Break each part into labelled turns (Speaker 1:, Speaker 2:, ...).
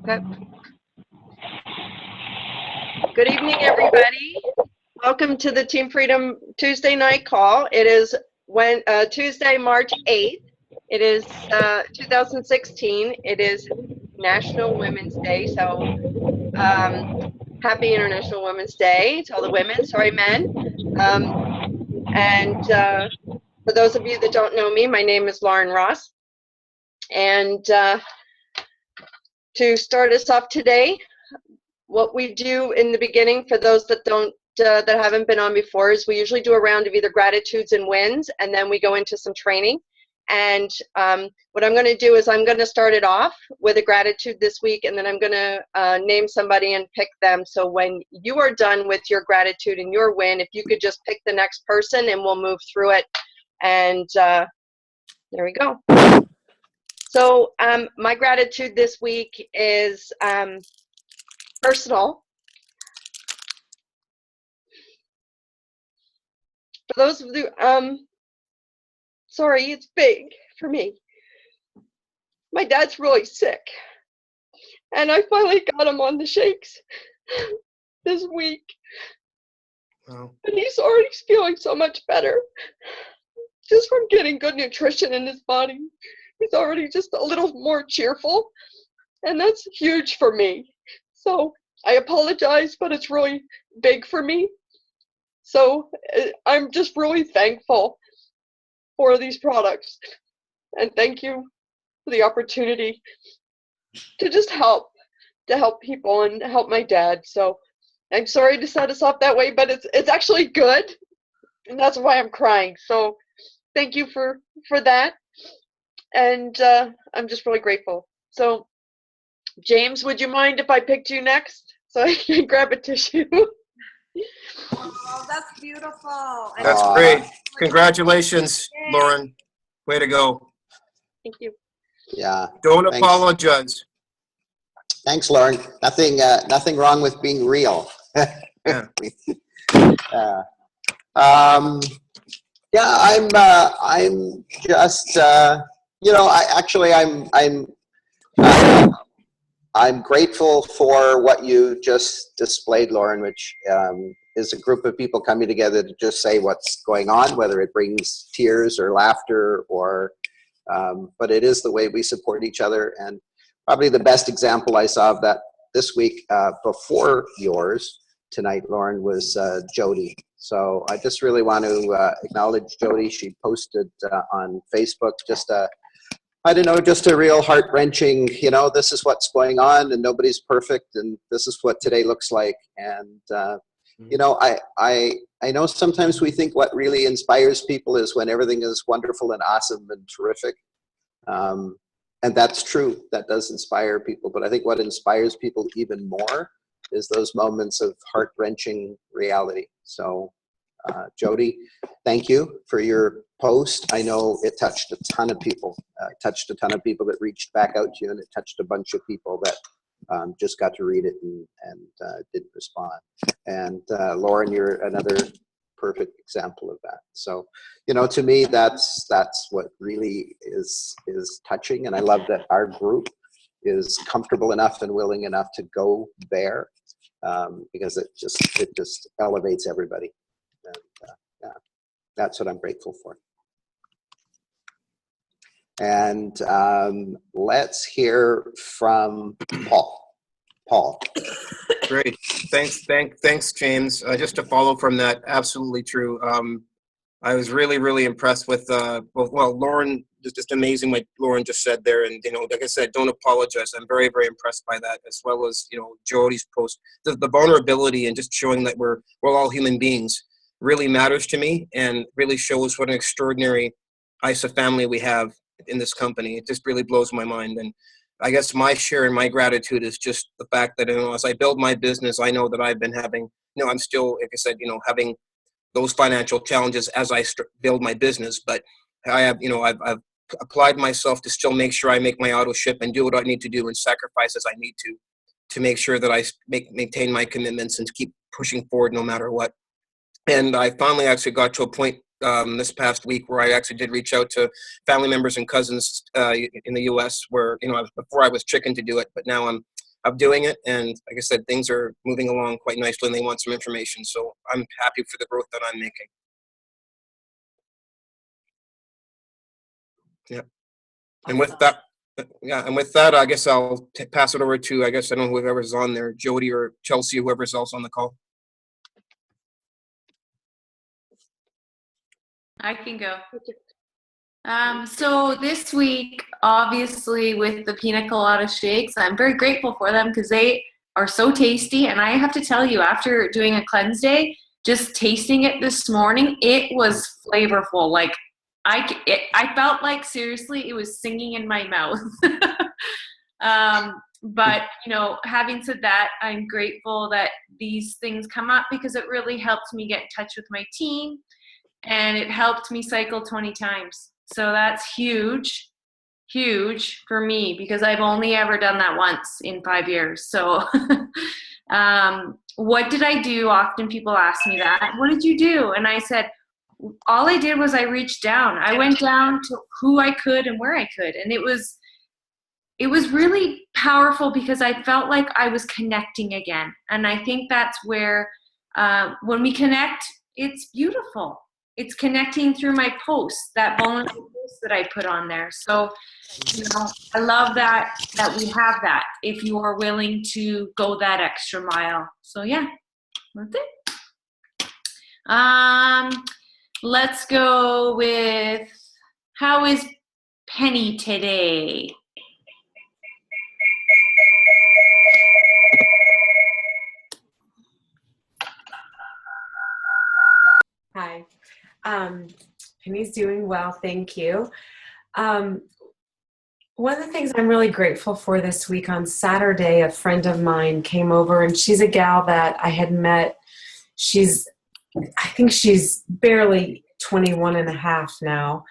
Speaker 1: Okay. Good evening, everybody. Welcome to the Team Freedom Tuesday night call. It is Tuesday, March 8th. It is 2016. It is National Women's Day. So happy International Women's Day to all the women, sorry, men. And for those of you that don't know me, my name is Lauren Ross. And to start us off today, what we do in the beginning, for those that that haven't been on before, is we usually do a round of either gratitudes and wins, and then we go into some training. And what I'm going to do is I'm going to start it off with a gratitude this week, and then I'm going to name somebody and pick them. So when you are done with your gratitude and your win, if you could just pick the next person, and we'll move through it. And there we go. So my gratitude this week is personal. For those of you, sorry, it's big for me. My dad's really sick, and I finally got him on the shakes this week. Wow. And he's already feeling so much better just from getting good nutrition in his body. He's already just a little more cheerful, and that's huge for me. So I apologize, but it's really big for me. So I'm just really thankful for these products, and thank you for the opportunity to just help people and help my dad. So I'm sorry to set us off that way, but it's actually good, and that's why I'm crying. So thank you for that, and I'm just really grateful. So James, would you mind if I picked you next so I can grab a tissue?
Speaker 2: Oh, that's beautiful.
Speaker 3: That's great. Congratulations, Lauren. Way to go.
Speaker 1: Thank you.
Speaker 4: Yeah.
Speaker 3: Don't apologize.
Speaker 4: Thanks, Lauren. Nothing wrong with being real.
Speaker 3: Yeah.
Speaker 4: I'm just, I'm grateful for what you just displayed, Lauren, which is a group of people coming together to just say what's going on, whether it brings tears or laughter or, but it is the way we support each other. And probably the best example I saw of that this week before yours tonight, Lauren, was Jody. So I just really want to acknowledge Jody. She posted on Facebook just a real heart-wrenching, this is what's going on and nobody's perfect and this is what today looks like. And, I know sometimes we think what really inspires people is when everything is wonderful and awesome and terrific. And that's true, that does inspire people. But I think what inspires people even more is those moments of heart-wrenching reality. So Jody, thank you for your post. I know it touched a ton of people. That reached back out to you, and it touched a bunch of people that just got to read it and didn't respond. And Lauren, you're another perfect example of that. So, to me, that's what really is touching. And I love that our group is comfortable enough and willing enough to go there because it just elevates everybody. And that's what I'm grateful for. And let's hear from Paul. Paul.
Speaker 3: Great. Thanks, James. Just to follow from that, absolutely true. I was really, really impressed with, Lauren, just amazing what Lauren just said there. And, like I said, don't apologize. I'm very, very impressed by that, as well as, Jody's post. The vulnerability and just showing that we're all human beings really matters to me and really shows what an extraordinary ISA family we have in this company. It just really blows my mind. And I guess my share and my gratitude is just the fact that, as I build my business, I know that I've been having, I'm still, like I said, having those financial challenges as I build my business. But I have, I've applied myself to still make sure I make my auto ship and do what I need to do and sacrifice as I need to make sure that I maintain my commitments and keep pushing forward no matter what. And I finally actually got to a point this past week where I actually did reach out to family members and cousins in the U.S. where, before I was chicken to do it, but now of doing it. And like I said, things are moving along quite nicely and they want some information. So I'm happy for the growth that I'm making. Yeah. And with that, and with that, I guess I'll pass it over to, I guess, I don't know whoever's on there, Jody or Chelsea, whoever's else on the call.
Speaker 5: I can go. So this week, obviously with the pina colada shakes, I'm very grateful for them because they are so tasty. And I have to tell you, after doing a cleanse day, just tasting it this morning, it was flavorful. Like I felt like seriously, it was singing in my mouth. But you know, having said that, I'm grateful that these things come up because it really helps me get in touch with my team. And it helped me cycle 20 times. So that's huge, huge for me because I've only ever done that once in 5 years. So what did I do? Often people ask me that. What did you do? And I said, all I did was I reached down. I went down to who I could and where I could. And it was really powerful because I felt like I was connecting again. And I think that's where when we connect, it's beautiful. It's connecting through my posts, that vulnerable post that I put on there. So, you know, I love that we have that if you are willing to go that extra mile. So yeah, that's it. Let's go with, how is Penny today?
Speaker 6: Hi. Penny's doing well, thank you. One of the things I'm really grateful for this week, on Saturday, a friend of mine came over, and she's a gal that I had met. I think she's barely 21 and a half now.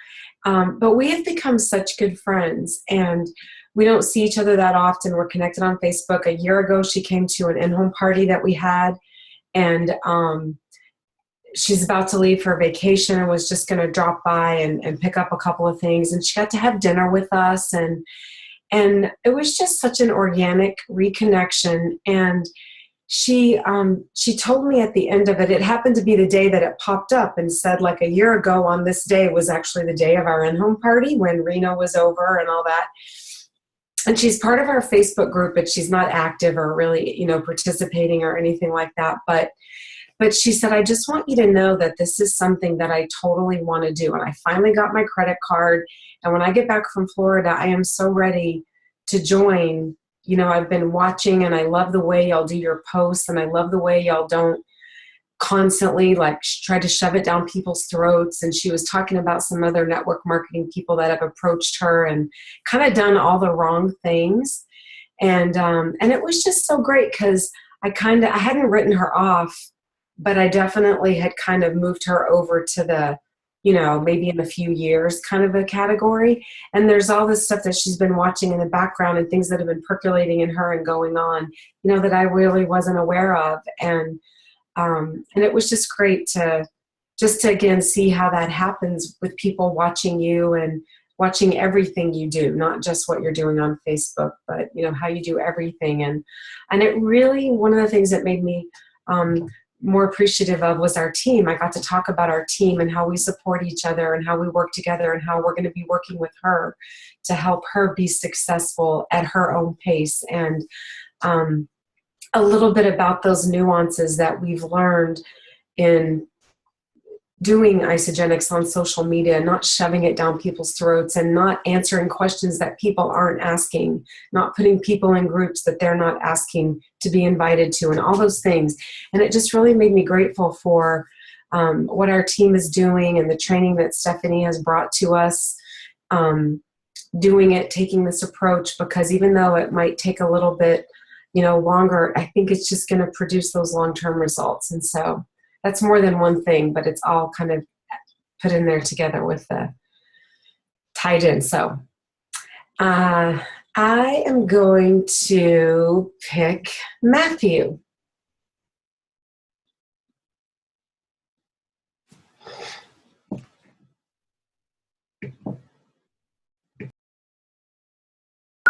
Speaker 6: But we have become such good friends, and we don't see each other that often. We're connected on Facebook. A year ago, she came to an in-home party that we had, and she's about to leave for vacation and was just going to drop by and pick up a couple of things. And she got to have dinner with us. And it was just such an organic reconnection. And she told me at the end of it, it happened to be the day that it popped up and said, like, a year ago on this day was actually the day of our in-home party when Reno was over and all that. And she's part of our Facebook group, but she's not active or really, you know, participating or anything like that. But she said, I just want you to know that this is something that I totally want to do. And I finally got my credit card. And when I get back from Florida, I am so ready to join. You know, I've been watching and I love the way y'all do your posts. And I love the way y'all don't constantly like try to shove it down people's throats. And she was talking about some other network marketing people that have approached her and kind of done all the wrong things. And it was just so great because I hadn't written her off, but I definitely had kind of moved her over to the, you know, maybe in a few years kind of a category. And there's all this stuff that she's been watching in the background and things that have been percolating in her and going on, you know, that I really wasn't aware of. And it was just great to again see how that happens with people watching you and watching everything you do, not just what you're doing on Facebook, but, you know, how you do everything. And it really, one of the things that made me more appreciative of was our team. I got to talk about our team and how we support each other and how we work together and how we're going to be working with her to help her be successful at her own pace. And a little bit about those nuances that we've learned in doing Isagenix on social media, not shoving it down people's throats and not answering questions that people aren't asking, not putting people in groups that they're not asking to be invited to, and all those things. And it just really made me grateful for what our team is doing and the training that Stephanie has brought to us, doing it, taking this approach, because even though it might take a little bit, you know, longer, I think it's just going to produce those long-term results. And so that's more than one thing, but it's all kind of put in there together with the tied in. So I am going to pick Matthew.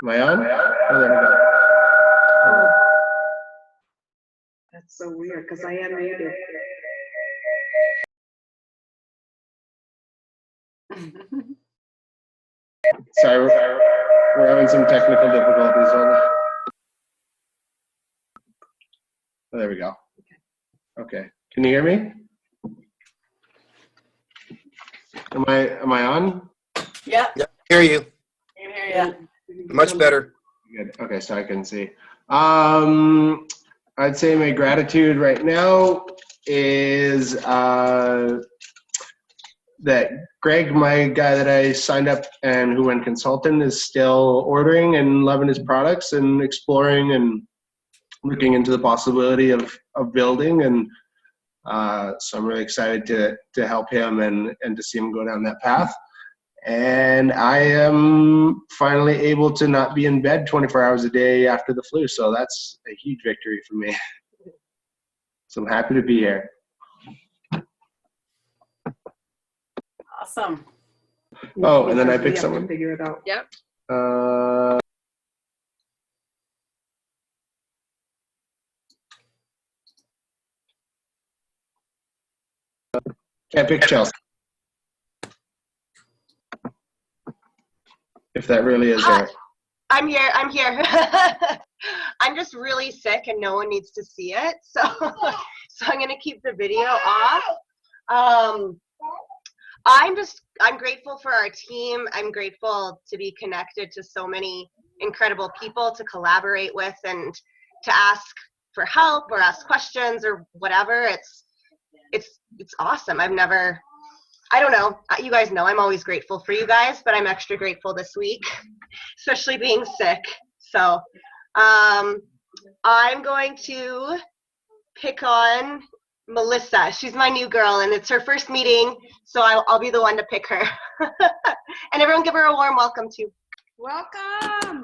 Speaker 7: Am I on? Oh, there we go.
Speaker 2: So weird, because I am muted.
Speaker 7: Sorry, we're having some technical difficulties. Hold on. Oh, there we go. Okay, can you hear me? Am I on?
Speaker 1: Yeah.
Speaker 3: Hear you.
Speaker 1: Yeah.
Speaker 3: Much better.
Speaker 7: Good. Okay, so I can see. I'd say my gratitude right now is that Greg, my guy that I signed up and who went consultant, is still ordering and loving his products and exploring and looking into the possibility of building. And so I'm really excited to help him and to see him go down that path. And I am finally able to not be in bed 24 hours a day after the flu. So that's a huge victory for me. So I'm happy to be here.
Speaker 1: Awesome.
Speaker 7: Oh, and then I picked someone.
Speaker 2: Figure it out.
Speaker 1: Yep.
Speaker 7: Can't pick Chelsea. If that really is her.
Speaker 8: I'm here. I'm just really sick and no one needs to see it. So, so I'm going to keep the video off. I'm grateful for our team. I'm grateful to be connected to so many incredible people to collaborate with and to ask for help or ask questions or whatever. It's awesome. I don't know. You guys know I'm always grateful for you guys, but I'm extra grateful this week, especially being sick. So I'm going to pick on Melissa. She's my new girl, and it's her first meeting, so I'll be the one to pick her. And everyone give her a warm welcome, too.
Speaker 2: Welcome.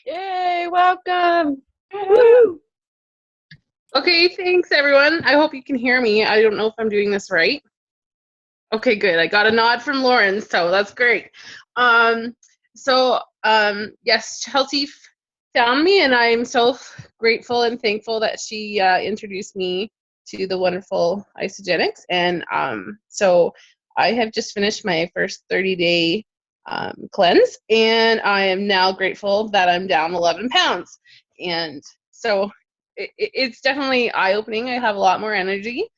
Speaker 9: Yay, welcome. Woo. Okay, thanks everyone. I hope you can hear me. I don't know if I'm doing this right. Okay, good. I got a nod from Lauren, so that's great. Yes, Chelsea found me, and I'm so grateful and thankful that she introduced me to the wonderful Isagenix. And so I have just finished my first 30-day cleanse, and I am now grateful that I'm down 11 pounds. And so it's definitely eye-opening. I have a lot more energy,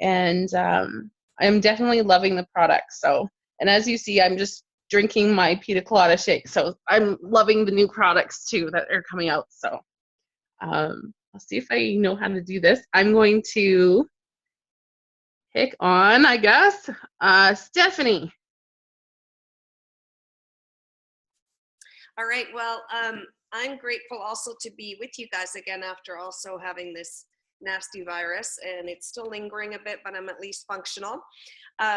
Speaker 9: and I'm definitely loving the product. So, and as you see, I'm just drinking my pina colada shake. So I'm loving the new products too that are coming out. So I'll see if I know how to do this. I'm going to pick on, I guess, Stephanie.
Speaker 2: All right. Well, I'm grateful also to be with you guys again after also having this nasty virus, and it's still lingering a bit, but I'm at least functional.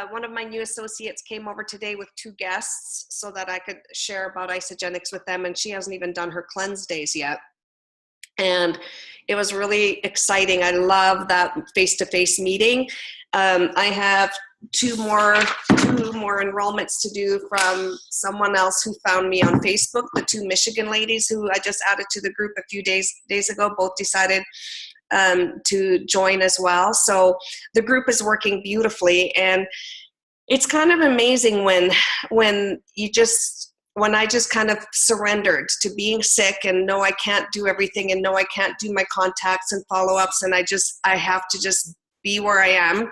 Speaker 2: One of my new associates came over today with 2 guests so that I could share about Isagenix with them, and she hasn't even done her cleanse days yet. And it was really exciting. I love that face-to-face meeting. I have two more enrollments to do from someone else who found me on Facebook. The 2 Michigan ladies who I just added to the group a few days ago both decided to join as well. So the group is working beautifully, and it's kind of amazing when I just kind of surrendered to being sick and no, I can't do everything, and no, I can't do my contacts and follow-ups, and I have to just be where I am.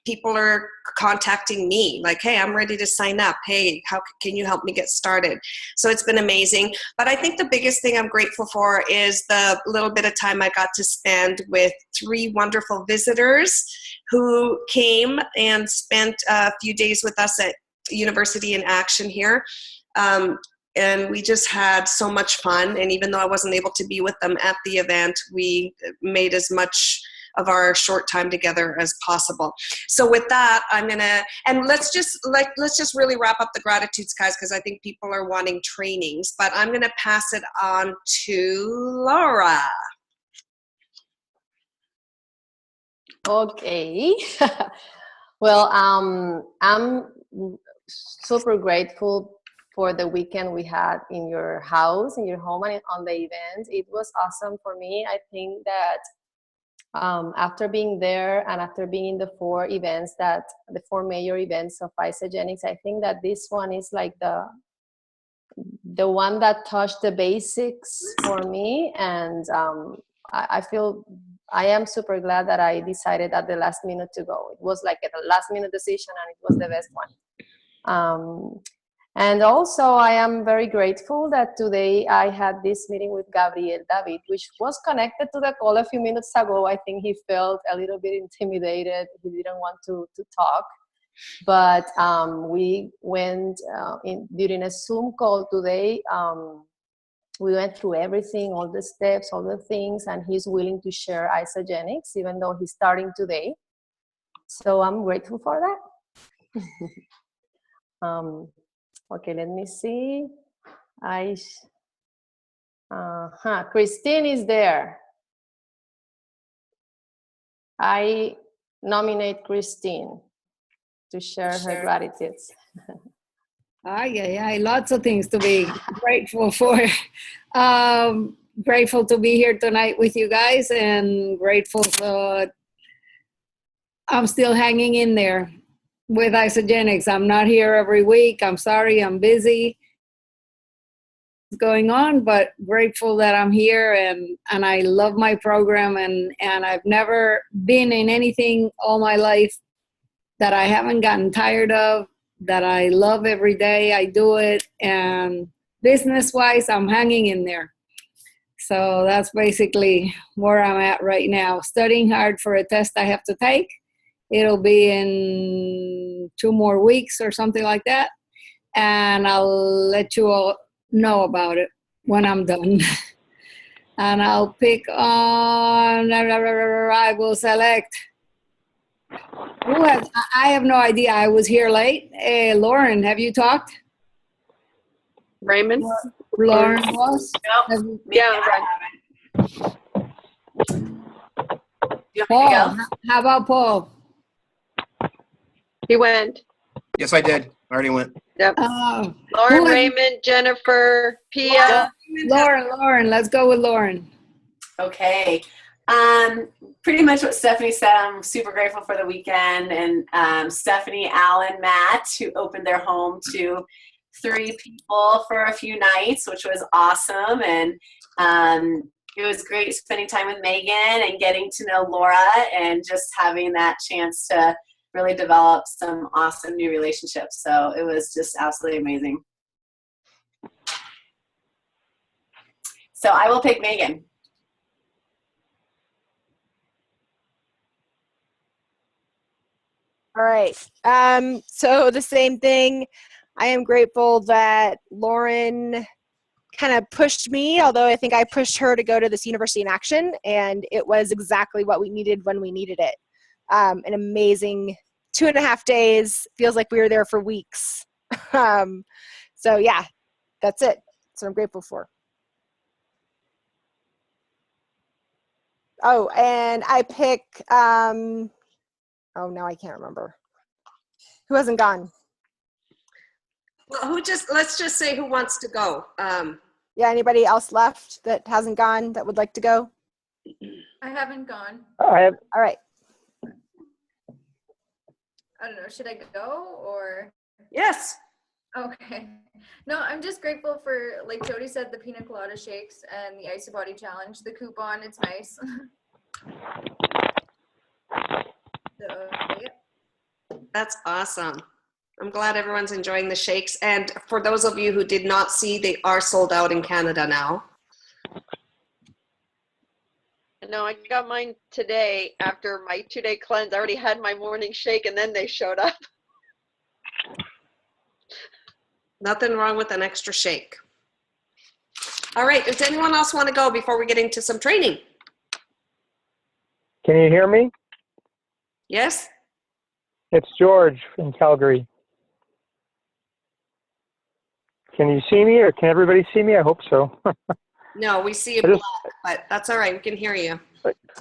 Speaker 2: People are contacting me like, hey, I'm ready to sign up. Hey, how can you help me get started? So it's been amazing. But I think the biggest thing I'm grateful for is the little bit of time I got to spend with 3 wonderful visitors who came and spent a few days with us at University in Action here. And we just had so much fun. And even though I wasn't able to be with them at the event, we made as much of our short time together as possible. So with that, let's just really wrap up the gratitudes, guys, because I think people are wanting trainings, but I'm gonna pass it on to Laura.
Speaker 10: Okay. Well, I'm super grateful for the weekend we had in your house, in your home, and on the event. It was awesome for me. I think that after being there and after being in the 4 major events of Isagenix, I think that this one is like the one that touched the basics for me. And I feel I am super glad that I decided at the last minute to go. It was like a last minute decision, and it was the best one. And also, I am very grateful that today I had this meeting with Gabriel David, which was connected to the call a few minutes ago. I think he felt a little bit intimidated. He didn't want to talk. But we went during a Zoom call today. We went through everything, all the steps, all the things, and he's willing to share Isagenix, even though he's starting today. So I'm grateful for that. Okay, let me see. Christine is there. I nominate Christine to share her gratitudes.
Speaker 11: Lots of things to be grateful for. Grateful to be here tonight with you guys, and grateful that I'm still hanging in there with Isagenix. I'm not here every week. I'm sorry, I'm busy. What's going on, but grateful that I'm here, and I love my program, and I've never been in anything all my life that I haven't gotten tired of, that I love every day I do it, and business-wise, I'm hanging in there. So that's basically where I'm at right now, studying hard for a test I have to take. It'll be in 2 more weeks or something like that. And I'll let you all know about it when I'm done. And I'll pick on, I will select. I have no idea. I was here late. Lauren, have you talked?
Speaker 1: Raymond?
Speaker 11: Lauren was?
Speaker 10: Nope.
Speaker 1: Yeah,
Speaker 11: Paul, how about Paul?
Speaker 1: he went.
Speaker 3: Yes, I did. I already went.
Speaker 1: Yep.
Speaker 11: Lauren,
Speaker 1: Lauren, Raymond, Jennifer, Pia.
Speaker 11: Lauren, let's go with Lauren.
Speaker 12: Okay. Pretty much what Stephanie said. I'm super grateful for the weekend, and Stephanie, Alan, Matt, who opened their home to 3 people for a few nights, which was awesome. And it was great spending time with Megan and getting to know Laura, and just having that chance to really develop some awesome new relationships. So it was just absolutely amazing. So I will pick Megan.
Speaker 13: All right. So the same thing. I am grateful that Lauren kind of pushed me, although I think I pushed her to go to this University in Action, and it was exactly what we needed when we needed it. An amazing 2.5 days. Feels like we were there for weeks. So yeah, that's it. That's what I'm grateful for. Oh, and I pick, oh, now I can't remember. Who hasn't gone?
Speaker 2: Well, let's just say who wants to go.
Speaker 13: Yeah, anybody else left that hasn't gone that would like to go?
Speaker 14: I haven't gone.
Speaker 13: I have. All right.
Speaker 14: I don't know. Should I go or?
Speaker 2: Yes.
Speaker 14: Okay. No, I'm just grateful for, like Jody said, the pina colada shakes and the Icy Body Challenge. The coupon, it's nice. So, yeah.
Speaker 2: That's awesome. I'm glad everyone's enjoying the shakes. And for those of you who did not see, they are sold out in Canada now.
Speaker 1: No, I got mine today after my 2-day cleanse. I already had my morning shake and then they showed up.
Speaker 2: Nothing wrong with an extra shake. All right, does anyone else want to go before we get into some training?
Speaker 15: Can you hear me?
Speaker 2: Yes?
Speaker 15: It's George in Calgary. Can you see me, or can everybody see me? I hope so.
Speaker 2: No, we see you black, but that's all right. We can hear you.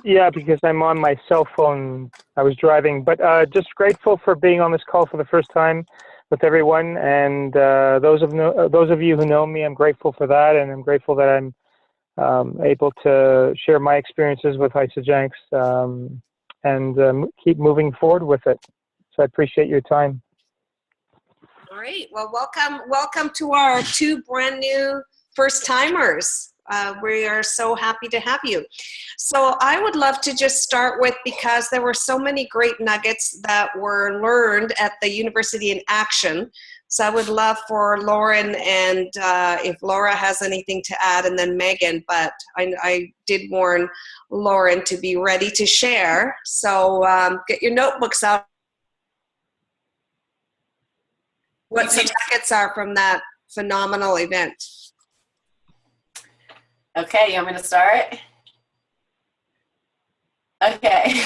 Speaker 15: Yeah, because I'm on my cell phone. I was driving, but just grateful for being on this call for the first time. It everyone. And those of you who know me, I'm grateful for that, and I'm grateful that I'm able to share my experiences with Isagenix and keep moving forward with it. So I appreciate your time.
Speaker 2: Great. Well, welcome to our 2 brand new first timers. We are so happy to have you. So I would love to just start with, because there were so many great nuggets that were learned at the University in Action. So I would love for Lauren and if Laura has anything to add, and then Megan, but I did warn Lauren to be ready to share. So get your notebooks out. What some nuggets are from that phenomenal event.
Speaker 12: Okay, you want me to start? Okay.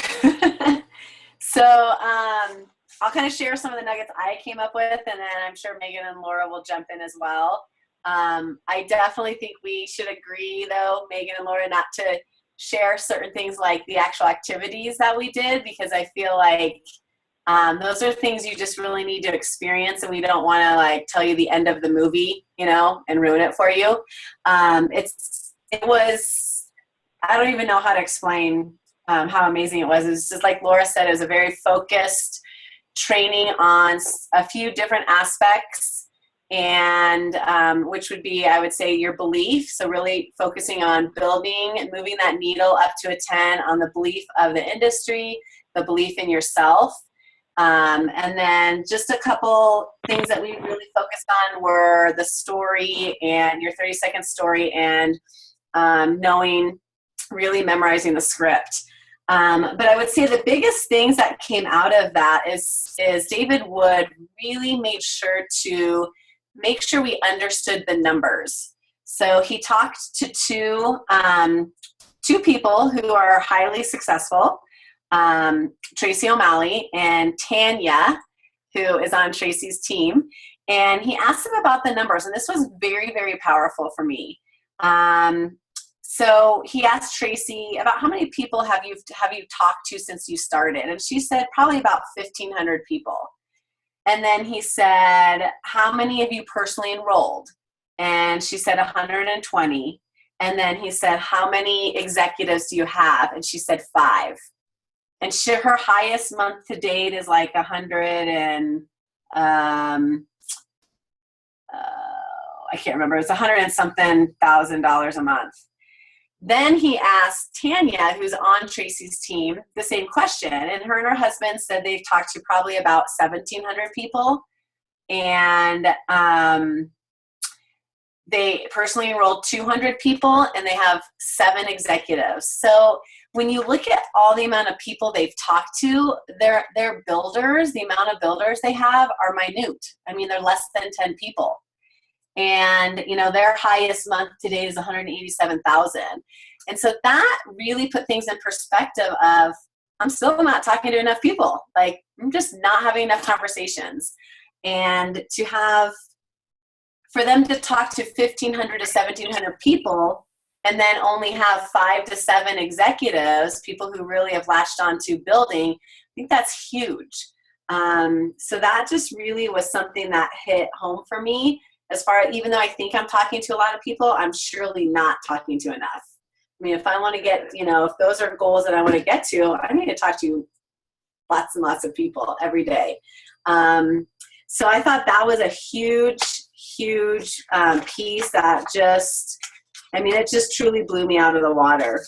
Speaker 12: So I'll kind of share some of the nuggets I came up with, and then I'm sure Megan and Laura will jump in as well. I definitely think we should agree, though, Megan and Laura, not to share certain things like the actual activities that we did, because I feel like those are things you just really need to experience, and we don't want to like tell you the end of the movie, you know, and ruin it for you. It was, I don't even know how to explain how amazing it was. It was just like Laura said, it was a very focused training on a few different aspects, and which would be, I would say, your belief. So really focusing on building and moving that needle up to a 10 on the belief of the industry, the belief in yourself. And then just a couple things that we really focused on were the story and your 30-second story, and really memorizing the script. But I would say the biggest things that came out of that is David Wood really made sure to make sure we understood the numbers. So he talked to two people who are highly successful, Tracy O'Malley and Tanya, who is on Tracy's team. And he asked them about the numbers, and this was very, very powerful for me. So he asked Tracy about how many people have you talked to since you started, and she said probably about 1,500 people. And then he said, how many of you personally enrolled? And she said 120. And then he said, how many executives do you have? And she said 5. And her highest month to date is like 100 and I can't remember. It's 100 and something $1,000 a month. Then he asked Tanya, who's on Tracy's team, the same question. And her husband said they've talked to probably about 1,700 people. And they personally enrolled 200 people, and they have 7 executives. So when you look at all the amount of people they've talked to, their builders, the amount of builders they have are minute. I mean, they're less than 10 people. And, you know, their highest month to date is 187,000. And so that really put things in perspective of, I'm still not talking to enough people. Like, I'm just not having enough conversations. And for them to talk to 1,500 to 1,700 people and then only have 5 to 7 executives, people who really have latched on to building, I think that's huge. So that just really was something that hit home for me. As far as, even though I think I'm talking to a lot of people, I'm surely not talking to enough. I mean, if I want to get, you know, if those are goals that I want to get to, I need to talk to lots and lots of people every day. So I thought that was a huge piece that just, I mean, it just truly blew me out of the water.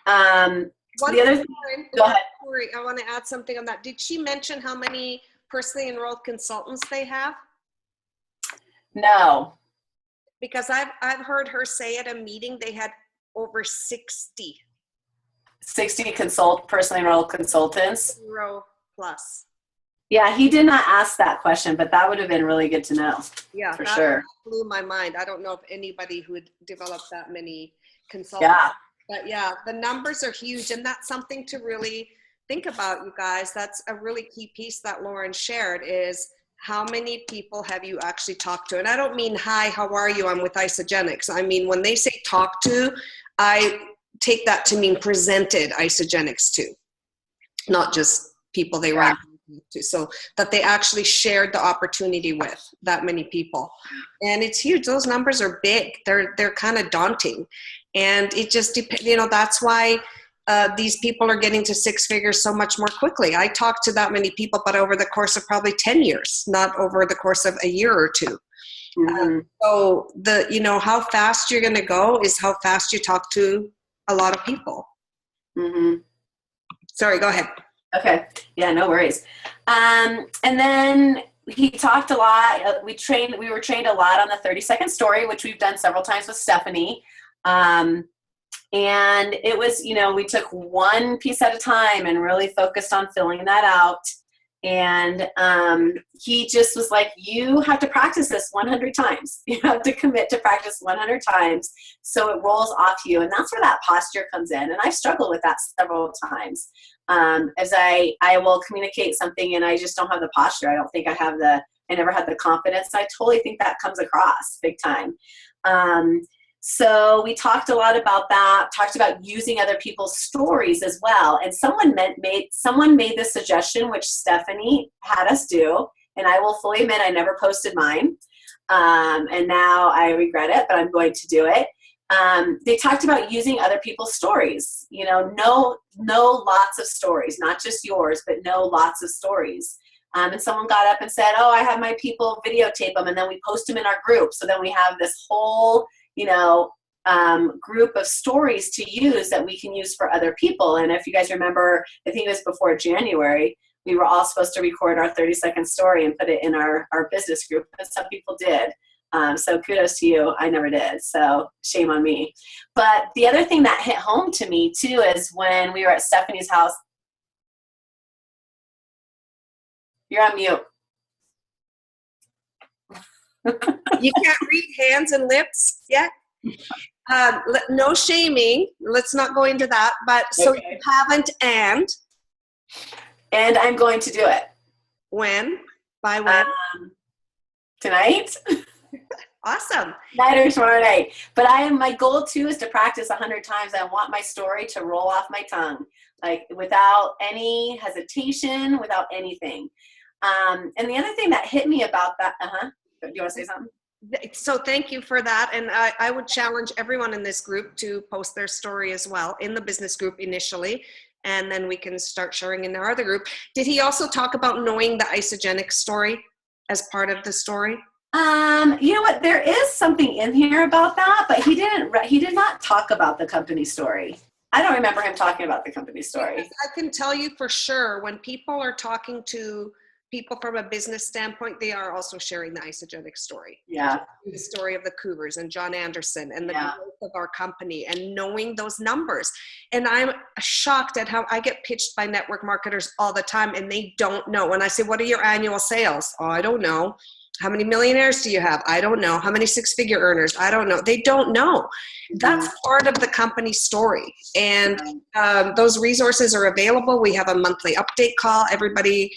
Speaker 12: The other thing, go ahead.
Speaker 2: Sorry, I want to add something on that. Did she mention how many personally enrolled consultants they have?
Speaker 12: No.
Speaker 2: Because I've heard her say at a meeting they had over 60.
Speaker 12: 60 personally enrolled consultants?
Speaker 2: 0 plus.
Speaker 12: Yeah, he did not ask that question, but that would have been really good to know. Yeah, for sure.
Speaker 2: Blew my mind. I don't know if anybody who would develop that many consultants.
Speaker 12: Yeah.
Speaker 2: But yeah, the numbers are huge, and that's something to really think about, you guys. That's a really key piece that Lauren shared is how many people have you actually talked to? And I don't mean, hi, how are you? I'm with Isagenix. I mean, when they say talk to, I take that to mean presented Isagenix to, not just people they randomly so that they actually shared the opportunity with that many people. And it's huge. Those numbers are big. They're kind of daunting. And it just depends, that's why these people are getting to six figures so much more quickly. I talked to that many people, but over the course of probably 10 years, not over the course of a year or two. So how fast you're going to go is how fast you talk to a lot of people. Sorry, go ahead.
Speaker 12: Okay. Yeah, no worries. And then he talked a lot. We were trained a lot on the 30-second story, which we've done several times with Stephanie. And it was, we took one piece at a time and really focused on filling that out. And he just was like, you have to practice this 100 times. You have to commit to practice 100 times so it rolls off you. And that's where that posture comes in. And I've struggled with that several times. As I will communicate something and I just don't have the posture. I don't think I never had the confidence. I totally think that comes across big time. So we talked a lot about that, talked about using other people's stories as well. And someone made this suggestion, which Stephanie had us do. And I will fully admit I never posted mine. And now I regret it, but I'm going to do it. They talked about using other people's stories, know lots of stories, not just yours, but know lots of stories. And someone got up and said, I have my people videotape them and then we post them in our group. So then we have this whole, group of stories to use that we can use for other people. And if you guys remember, I think it was before January, we were all supposed to record our 30-second story and put it in our business group, and some people did. So kudos to you. I never did. So shame on me. But the other thing that hit home to me too is when we were at Stephanie's house. You're on mute.
Speaker 2: You can't read hands and lips yet? No shaming. Let's not go into that. But so
Speaker 12: Okay.
Speaker 2: you haven't and
Speaker 12: I'm going to do it.
Speaker 2: When? By when?
Speaker 12: Tonight.
Speaker 2: Awesome.
Speaker 12: Tonight or tomorrow night. But my goal too is to practice 100 times. I want my story to roll off my tongue, like without any hesitation, without anything. And the other thing that hit me about that, do you want to say something?
Speaker 2: So thank you for that. And I would challenge everyone in this group to post their story as well in the business group initially. And then we can start sharing in our other group. Did he also talk about knowing the Isagenix story as part of the story?
Speaker 12: You know what? There is something in here about that, but he did not talk about the company story. I don't remember him talking about the company story.
Speaker 2: Because I can tell you for sure, when people are talking to people from a business standpoint, they are also sharing the Isagenix story.
Speaker 12: Yeah.
Speaker 2: The story of the Cougars and John Anderson and the
Speaker 12: Yeah.
Speaker 2: growth of our company and knowing those numbers. And I'm shocked at how I get pitched by network marketers all the time and they don't know. When I say, what are your annual sales? Oh, I don't know. How many millionaires do you have? I don't know. How many six-figure earners? I don't know. They don't know. That's part of the company story. And those resources are available. We have a monthly update call. Everybody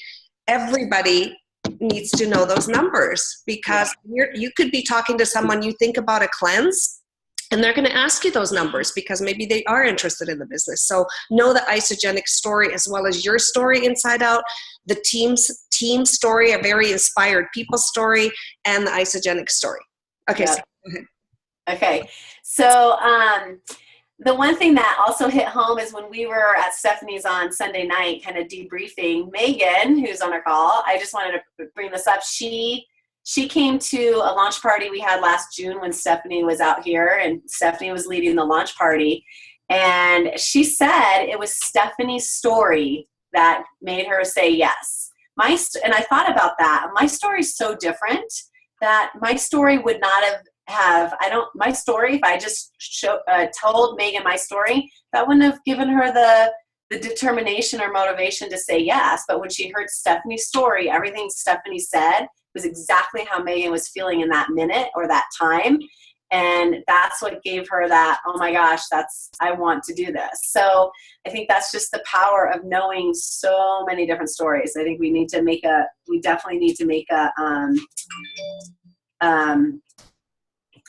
Speaker 2: needs to know those numbers because you could be talking to someone, you think about a cleanse, and they're going to ask you those numbers because maybe they are interested in the business. So know the Isagenix story as well as your story inside out, the team story, a very inspired people story, and the Isagenix story. Okay, so go ahead.
Speaker 12: Okay, so the one thing that also hit home is when we were at Stephanie's on Sunday night kind of debriefing, Megan, who's on our call, I just wanted to bring this up. She came to a launch party we had last June when Stephanie was out here, and Stephanie was leading the launch party. And she said it was Stephanie's story that made her say yes. And I thought about that. My story is so different that my story would not my story, if I just told Megan my story, that wouldn't have given her the determination or motivation to say yes. But when she heard Stephanie's story, everything Stephanie said was exactly how Megan was feeling in that minute or that time. And that's what gave her that, oh my gosh, I want to do this. So I think that's just the power of knowing so many different stories. I think we definitely need to make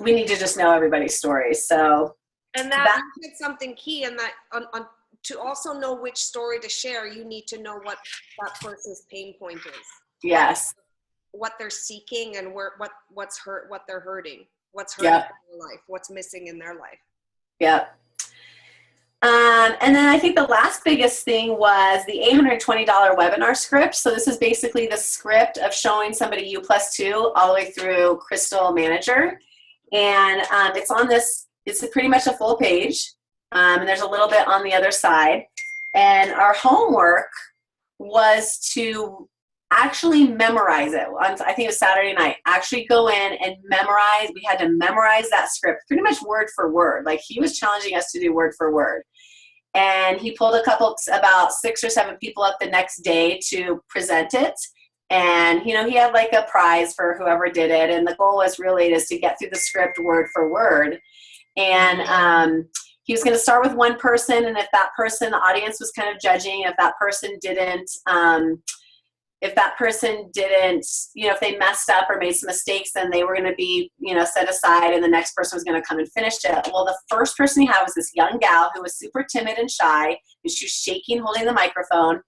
Speaker 12: we need to just know everybody's stories. So
Speaker 2: And that you said something key, and that on to also know which story to share, you need to know what that person's pain point is.
Speaker 12: Yes.
Speaker 2: What they're seeking and what's hurt, what they're hurting, what's hurting in their life, what's missing in their life.
Speaker 12: Yep. And then I think the last biggest thing was the $820 webinar script. So this is basically the script of showing somebody U+2 all the way through Crystal Manager. And it's on this, it's pretty much a full page. And there's a little bit on the other side. And our homework was to actually memorize it. I think it was Saturday night. Actually go in and memorize. We had to memorize that script pretty much word for word. Like he was challenging us to do word for word. And he pulled about 6 or 7 people up the next day to present it. And, you know, he had like a prize for whoever did it. And the goal was really is to get through the script word for word. And he was going to start with one person. And if that person, the audience was kind of judging, if that person didn't, you know, if they messed up or made some mistakes, then they were going to be, you know, set aside and the next person was going to come and finish it. Well, the first person he had was this young gal who was super timid and shy, and she was shaking, holding the microphone.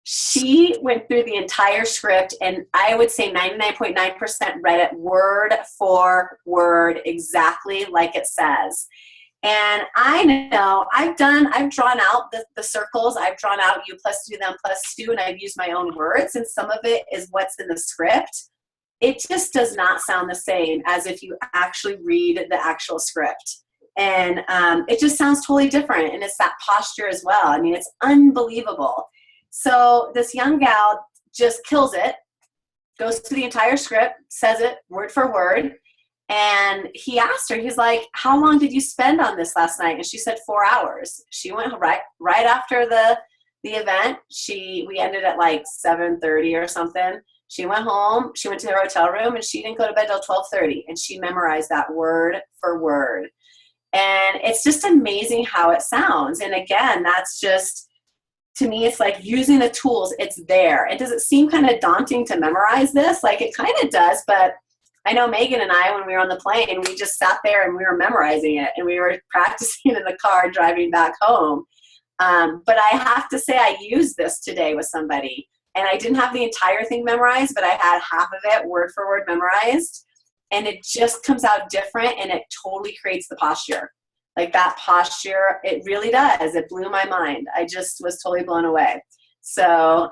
Speaker 12: She went through the entire script, and I would say 99.9% read it word for word, exactly like it says. And I know I've drawn out the circles, I've drawn out U+2, them +2, and I've used my own words, and some of it is what's in the script. It just does not sound the same as if you actually read the actual script. And it just sounds totally different, and it's that posture as well. I mean, it's unbelievable. So this young gal just kills it, goes through the entire script, says it word for word. And he asked her, he's like, how long did you spend on this last night? And she said 4 hours. She went right after the event. We ended at like 7:30 or something. She went home, she went to her hotel room, and she didn't go to bed till 12:30. And she memorized that word for word. And it's just amazing how it sounds. And again, that's just, to me, it's like using the tools, it's there. And does it seem kind of daunting to memorize this? Like it kind of does, but I know Megan and I, when we were on the plane, we just sat there and we were memorizing it, and we were practicing in the car driving back home. But I have to say I used this today with somebody, and I didn't have the entire thing memorized, but I had half of it word for word memorized, and it just comes out different, and it totally creates the posture. Like that posture, it really does. It blew my mind. I just was totally blown away. So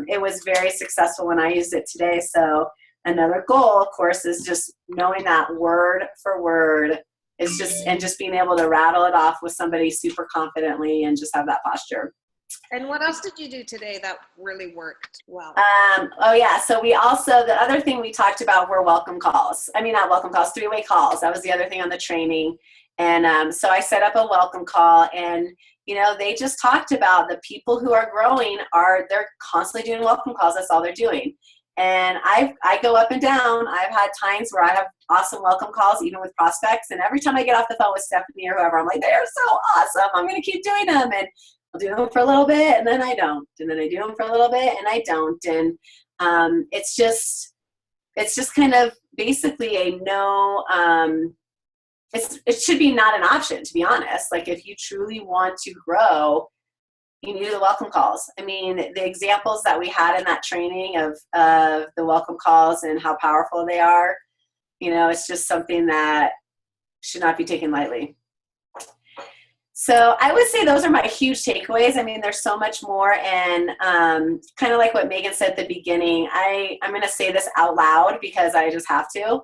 Speaker 12: it was very successful when I used it today. So another goal, of course, is just knowing that word for word is just being able to rattle it off with somebody super confidently and just have that posture.
Speaker 2: And what else did you do today that really worked well?
Speaker 12: Oh yeah, so the other thing we talked about were welcome calls. I mean, not welcome calls, 3-way calls. That was the other thing on the training. And so I set up a welcome call, and you know, they just talked about the people who are growing they're constantly doing welcome calls. That's all they're doing. And I go up and down. I've had times where I have awesome welcome calls, even with prospects. And every time I get off the phone with Stephanie or whoever, I'm like, they're so awesome. I'm going to keep doing them. And I'll do them for a little bit, and then I don't. And then I do them for a little bit, and I don't. And it's just kind of basically a no. It should be not an option, to be honest. Like if you truly want to grow, you need the welcome calls. I mean, the examples that we had in that training of the welcome calls and how powerful they are, you know, it's just something that should not be taken lightly. So I would say those are my huge takeaways. I mean, there's so much more, and kind of like what Megan said at the beginning, I'm going to say this out loud because I just have to.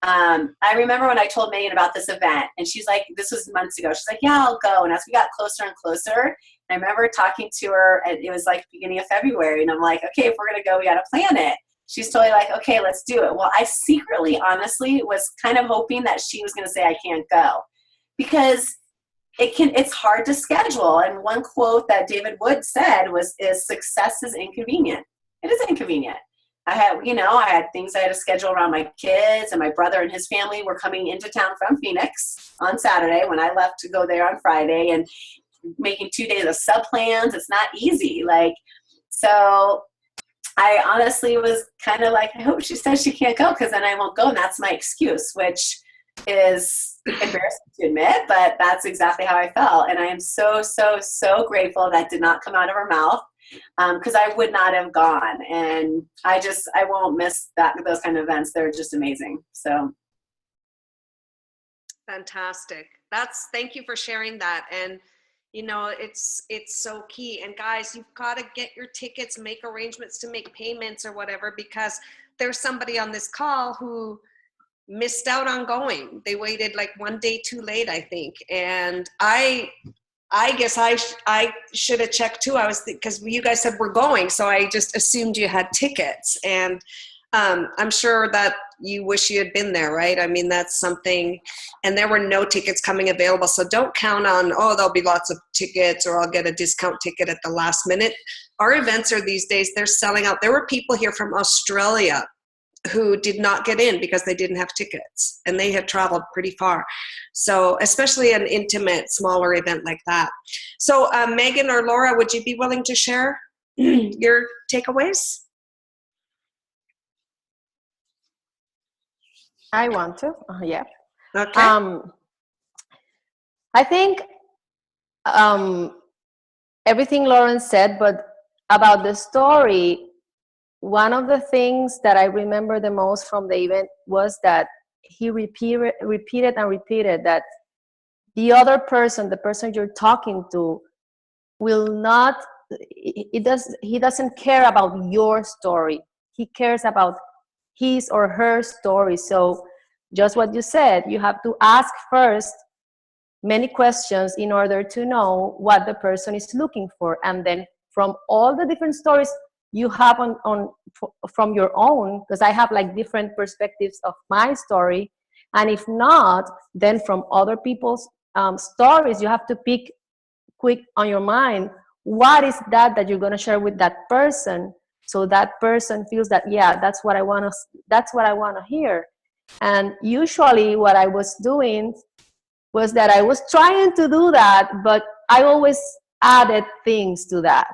Speaker 12: I remember when I told Megan about this event, and she's like, this was months ago. She's like, yeah, I'll go. And as we got closer and closer, I remember talking to her, and it was like beginning of February, and I'm like, okay, if we're going to go, we got to plan it. She's totally like, okay, let's do it. Well, I secretly, honestly, was kind of hoping that she was going to say, I can't go, because it's hard to schedule. And one quote that David Wood said is success is inconvenient. It is inconvenient. I had things I had to schedule around my kids, and my brother and his family were coming into town from Phoenix on Saturday when I left to go there on Friday, and making 2 days of sub plans. It's not easy. So I honestly was kind of like, I hope she says she can't go, because then I won't go, and that's my excuse, which is embarrassing to admit, but that's exactly how I felt. And I am so, so, so grateful that did not come out of her mouth, because I would not have gone. And I won't miss those kind of events. They're just amazing. So.
Speaker 2: Fantastic. Thank you for sharing that. And you know, it's so key. And guys, you've got to get your tickets, make arrangements to make payments or whatever, because there's somebody on this call who missed out on going. They waited like one day too late, I think. And I guess I should have checked too. Because you guys said we're going, so I just assumed you had tickets. And I'm sure that you wish you had been there, right? I mean, that's something, and there were no tickets coming available. So don't count on, oh, there'll be lots of tickets or I'll get a discount ticket at the last minute. Our events are these days, they're selling out. There were people here from Australia who did not get in because they didn't have tickets and they had traveled pretty far. So especially an intimate, smaller event like that. So Megan or Laura, would you be willing to share your takeaways?
Speaker 10: I want to. Yeah.
Speaker 2: Okay.
Speaker 10: I think everything Lauren said, but about the story, one of the things that I remember the most from the event was that he repeated that the other person, the person you're talking to, will not. He doesn't care about your story. He cares about his or her story. So just what you said, you have to ask first many questions in order to know what the person is looking for. And then from all the different stories you have from your own, because I have like different perspectives of my story. And if not, then from other people's stories, you have to pick quick on your mind, what is that you're going to share with that person? So that person feels that, yeah, that's what I want to hear. And usually what I was doing was that I was trying to do that, but I always added things to that,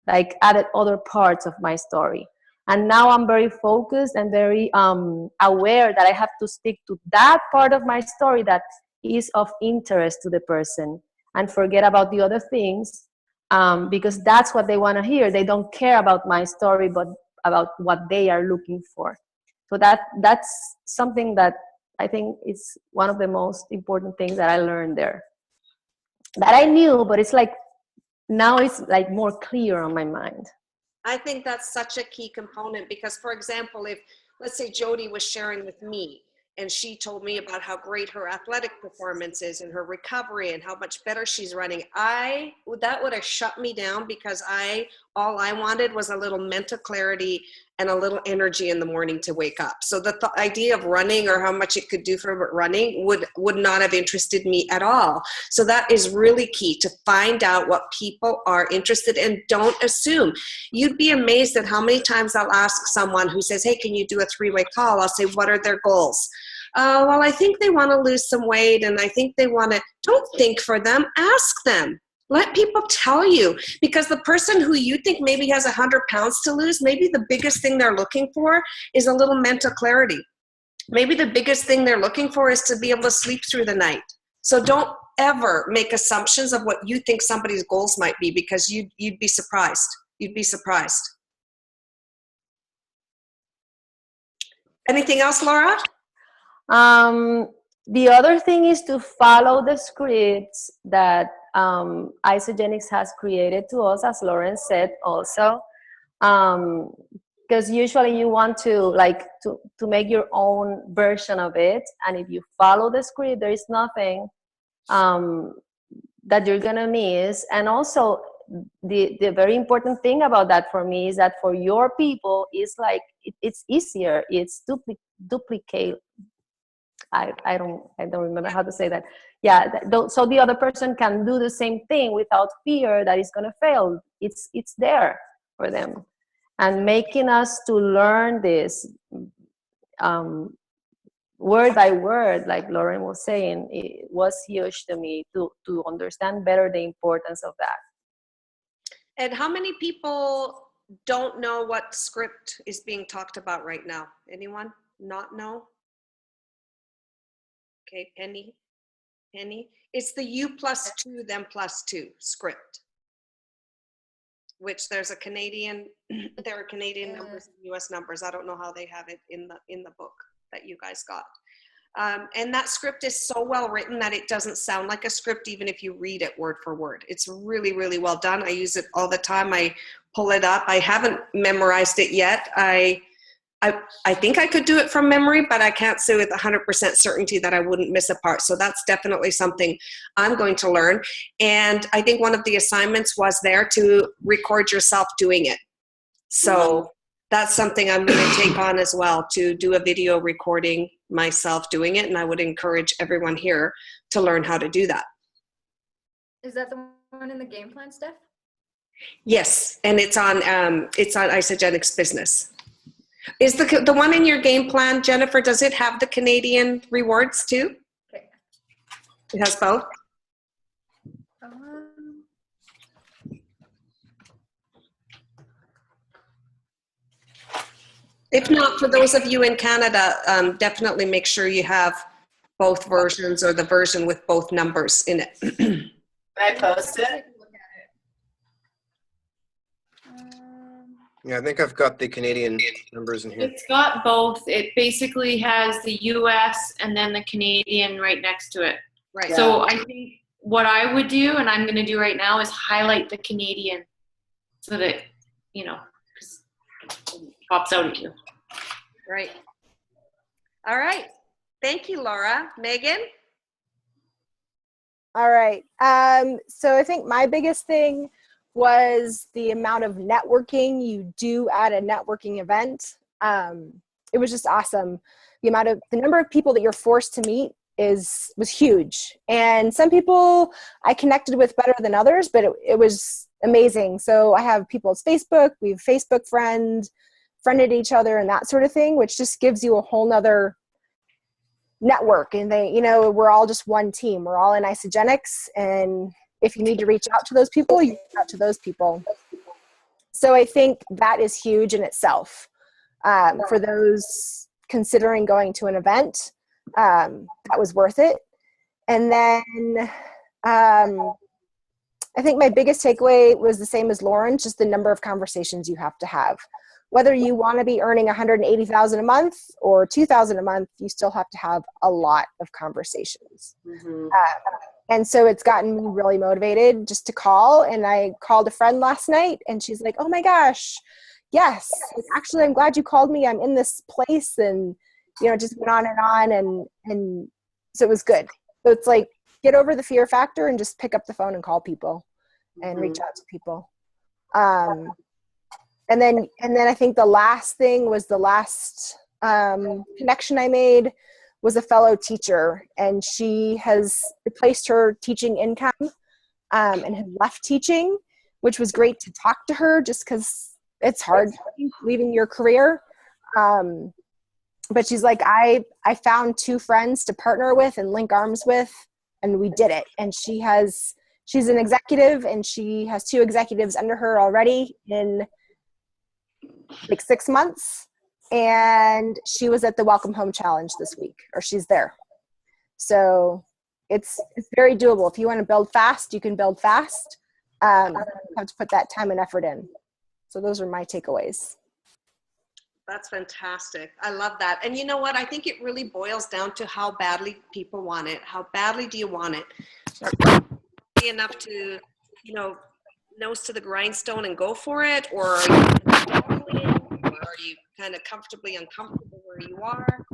Speaker 10: like added other parts of my story. And now I'm very focused and very aware that I have to stick to that part of my story that is of interest to the person and forget about the other things, because that's what they want to hear. They don't care about my story, but about what they are looking for. So that's something that I think is one of the most important things that I learned there. That I knew, but it's like, now it's like more clear on my mind.
Speaker 2: I think that's such a key component because, for example, if, let's say Jody was sharing with me and she told me about how great her athletic performance is and her recovery and how much better she's running, that would have shut me down because all I wanted was a little mental clarity and a little energy in the morning to wake up. So the idea of running or how much it could do for running would not have interested me at all. So that is really key, to find out what people are interested in. Don't assume. You'd be amazed at how many times I'll ask someone who says, hey, can you do a 3-way call? I'll say, what are their goals? Well, I think they want to lose some weight and I think they want to. Don't think for them, ask them. Let people tell you, because the person who you think maybe has 100 pounds to lose, maybe the biggest thing they're looking for is a little mental clarity. Maybe the biggest thing they're looking for is to be able to sleep through the night. So don't ever make assumptions of what you think somebody's goals might be, because you'd be surprised. You'd be surprised. Anything else, Laura?
Speaker 10: The other thing is to follow the scripts that Isagenix has created to us, as Lauren said also, because usually you want to make your own version of it, and if you follow the script, there is nothing that you're gonna miss. And also the very important thing about that for me is that for your people is like it's easier, it's duplicate. I don't remember how to say that. Yeah, so the other person can do the same thing without fear that it's going to fail. It's there for them. And making us to learn this word by word, like Lauren was saying, it was huge to me to understand better the importance of that.
Speaker 2: And how many people don't know what script is being talked about right now? Anyone not know? Okay, Penny. It's the U+2 then +2 script, which there's a Canadian, there are Canadian numbers and US numbers. I don't know how they have it in the book that you guys got. And that script is so well written that it doesn't sound like a script even if you read it word for word. It's really, really well done. I use it all the time. I pull it up. I haven't memorized it yet. I think I could do it from memory, but I can't say with 100% certainty that I wouldn't miss a part. So that's definitely something I'm going to learn. And I think one of the assignments was there to record yourself doing it. So that's something I'm going to take on as well, to do a video recording myself doing it. And I would encourage everyone here to learn how to do that.
Speaker 14: Is that the one in the game plan, Steph?
Speaker 2: Yes, and it's on Isagenix Business. Is the one in your game plan, Jennifer, does it have the Canadian rewards too?
Speaker 14: Okay.
Speaker 2: It has both? If not, for those of you in Canada, definitely make sure you have both versions or the version with both numbers in it.
Speaker 12: Can I post it?
Speaker 3: Yeah, I think I've got the Canadian numbers in here.
Speaker 5: It's got both. It basically has the US and then the Canadian right next to it.
Speaker 2: Right.
Speaker 5: So I think what I would do, and I'm going to do right now, is highlight the Canadian so that, you know, 'cause it pops out at you.
Speaker 2: Right. All right. Thank you, Laura. Megan?
Speaker 13: All right. So I think my biggest thing was the amount of networking you do at a networking event. It was just awesome. The number of people that you're forced to meet was huge. And some people I connected with better than others, but it was amazing. So I have people's Facebook, we've Facebook friended each other and that sort of thing, which just gives you a whole nother network. And we're all just one team. We're all in Isagenix, and if you need to reach out to those people, you reach out to those people. So I think that is huge in itself. For those considering going to an event, that was worth it. And then I think my biggest takeaway was the same as Lauren, just the number of conversations you have to have. Whether you want to be earning $180,000 a month or $2,000 a month, you still have to have a lot of conversations.
Speaker 12: Mm-hmm.
Speaker 13: And so it's gotten me really motivated just to call. And I called a friend last night and she's like, oh my gosh, yes, actually, I'm glad you called me. I'm in this place. And, just went on and on. And so it was good. So it's like, get over the fear factor and just pick up the phone and call people and reach out to people. And then I think the last thing was the last connection I made was a fellow teacher, and she has replaced her teaching income and had left teaching, which was great to talk to her just because it's hard leaving your career. But she's like, I found 2 friends to partner with and link arms with, and we did it. And she's an executive, and she has 2 executives under her already in like 6 months. And she was at the Welcome Home Challenge this week, or she's there. So it's very doable. If you want to build fast, you can build fast. You have to put that time and effort in. So those are my takeaways.
Speaker 2: That's fantastic. I love that. And you know what? I think it really boils down to how badly people want it. How badly do you want it? Enough to, nose to the grindstone and go for it, or are you kind of comfortably uncomfortable where you are?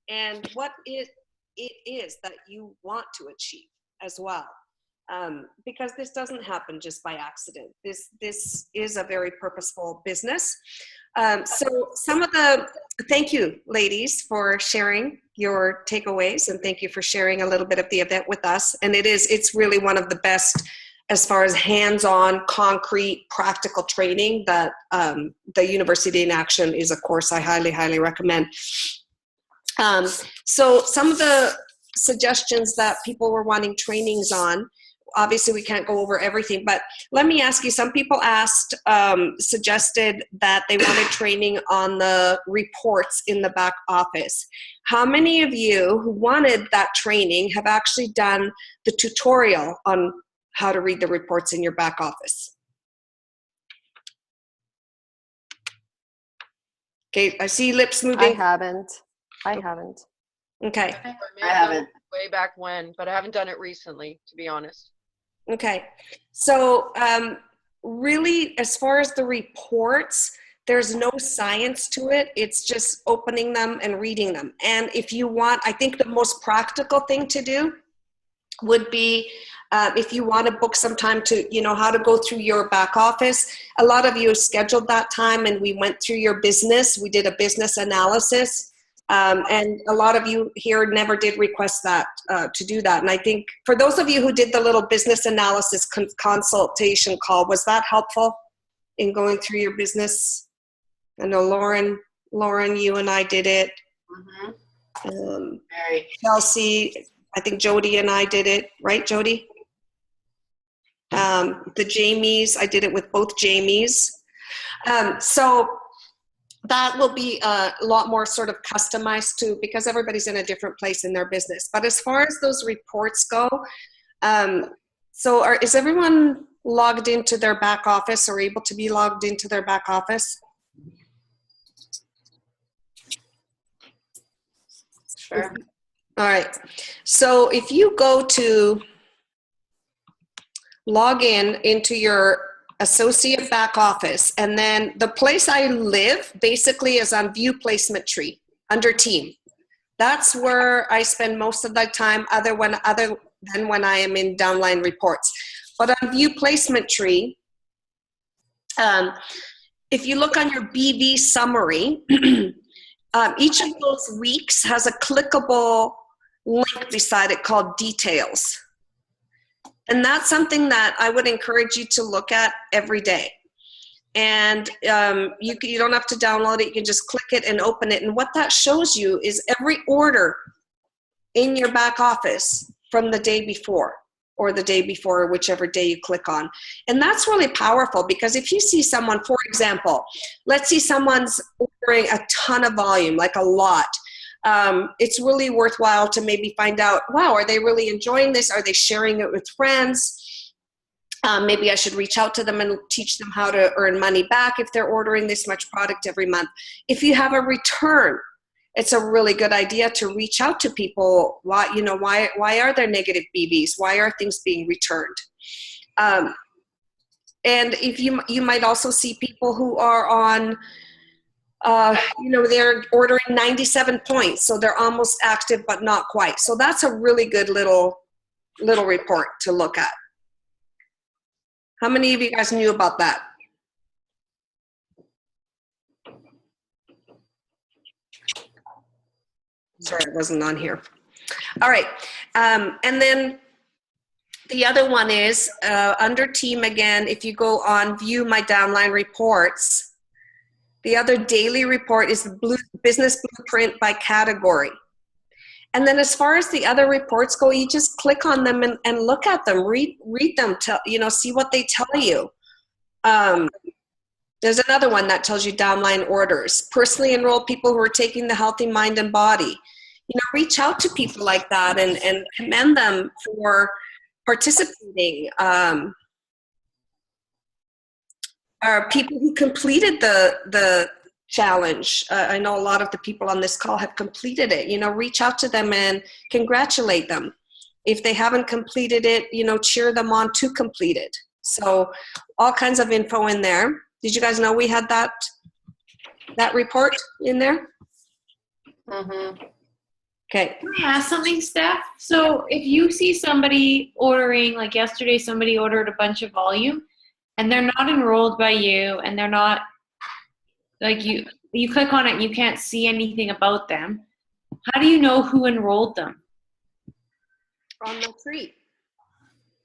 Speaker 2: And what it is that you want to achieve as well. Because this doesn't happen just by accident. This is a very purposeful business. So thank you, ladies, for sharing your takeaways, and thank you for sharing a little bit of the event with us. And it's really one of the best as far as hands-on, concrete, practical training that the University in Action is a course I highly, highly recommend. So some of the suggestions that people were wanting trainings on obviously we can't go over everything, but let me ask you, some people suggested that they wanted training on the reports in the back office. How many of you who wanted that training have actually done the tutorial on how to read the reports in your back office? Okay, I see lips moving.
Speaker 10: I haven't.
Speaker 2: Okay.
Speaker 12: I haven't.
Speaker 1: Way back when, but I haven't done it recently, to be honest.
Speaker 2: Okay. So really, as far as the reports, there's no science to it. It's just opening them and reading them. And if you want, I think the most practical thing to do would be if you want to book some time to, how to go through your back office. A lot of you scheduled that time and we went through your business. We did a business analysis. And a lot of you here never did request that to do that. And I think for those of you who did the little business analysis consultation call, was that helpful in going through your business? I know Lauren, you and I did it. Chelsea, I think Jody and I did it, right, Jody? The Jamies, I did it with both Jamies. So that will be a lot more sort of customized to, because everybody's in a different place in their business. But as far as those reports go, is everyone logged into their back office or able to be logged into their back office?
Speaker 12: Sure.
Speaker 2: All right. So if you go to log into your associate back office, and then the place I live basically is on view placement tree under team. That's where I spend most of the time other than when I am in downline reports. But on view placement tree, if you look on your BV summary, each of those weeks has a clickable link beside it called details. And that's something that I would encourage you to look at every day. And you don't have to download it. You can just click it and open it. And what that shows you is every order in your back office from the day before or the day before, whichever day you click on. And that's really powerful, because if you see someone, for example, let's see someone's ordering a ton of volume, like a lot. It's really worthwhile to maybe find out, wow, are they really enjoying this? Are they sharing it with friends? Maybe I should reach out to them and teach them how to earn money back if they're ordering this much product every month. If you have a return, it's a really good idea to reach out to people. Why are there negative BVs? Why are things being returned? And if you might also see people who are on they're ordering 97 points, so they're almost active but not quite. So that's a really good little report to look at. How many of you guys knew about that? Sorry, it wasn't on here. All right, and then the other one is under team again. If you go on view my downline reports, the other daily report is the business blueprint by category. And then as far as the other reports go, you just click on them and look at them, read them, see what they tell you. There's another one that tells you downline orders. Personally enrolled people who are taking the Healthy Mind and Body. Reach out to people like that and commend them for participating. People who completed the challenge. I know a lot of the people on this call have completed it. Reach out to them and congratulate them. If they haven't completed it, cheer them on to complete it. So all kinds of info in there. Did you guys know we had that report in there?
Speaker 12: Mm-hmm.
Speaker 2: Okay.
Speaker 5: Can I ask something, Steph? So if you see somebody ordering, like yesterday, somebody ordered a bunch of volume, and they're not enrolled by you, and they're not, like you click on it and you can't see anything about them. How do you know who enrolled them?
Speaker 2: On the tree.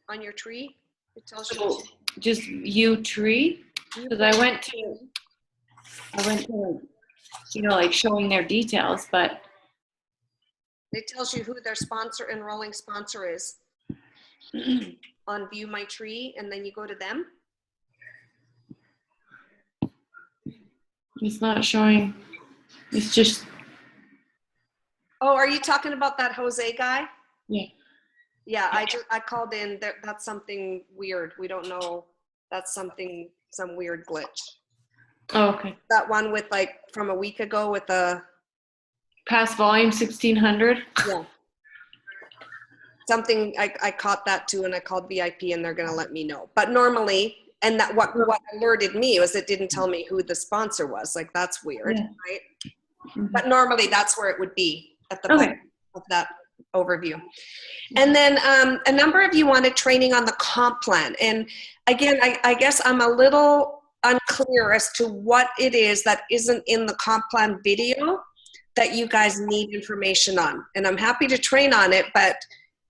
Speaker 2: On your tree, it tells you.
Speaker 5: Just you tree? Because I went to, like showing their details, but.
Speaker 2: It tells you who their enrolling sponsor is. on View My Tree, and then you go to them?
Speaker 5: It's not showing. It's just,
Speaker 2: Oh, are you talking about that Jose guy?
Speaker 5: yeah.
Speaker 2: Yeah, I called in. That's something weird. We don't know. That's some weird glitch.
Speaker 5: Oh, okay.
Speaker 2: That one with like from a week ago with the
Speaker 5: Past volume 1600.
Speaker 2: yeah. Something I caught that too, and I called VIP, and they're gonna let me know. But normally, and that what alerted me was it didn't tell me who the sponsor was. Like that's weird,
Speaker 5: Yeah.
Speaker 2: right?
Speaker 5: Mhm.
Speaker 2: But normally that's where it would be at the
Speaker 5: Okay.
Speaker 2: bottom of that overview. And then a number of you wanted training on the comp plan. And again, I guess I'm a little unclear as to what it is that isn't in the comp plan video that you guys need information on. And I'm happy to train on it, but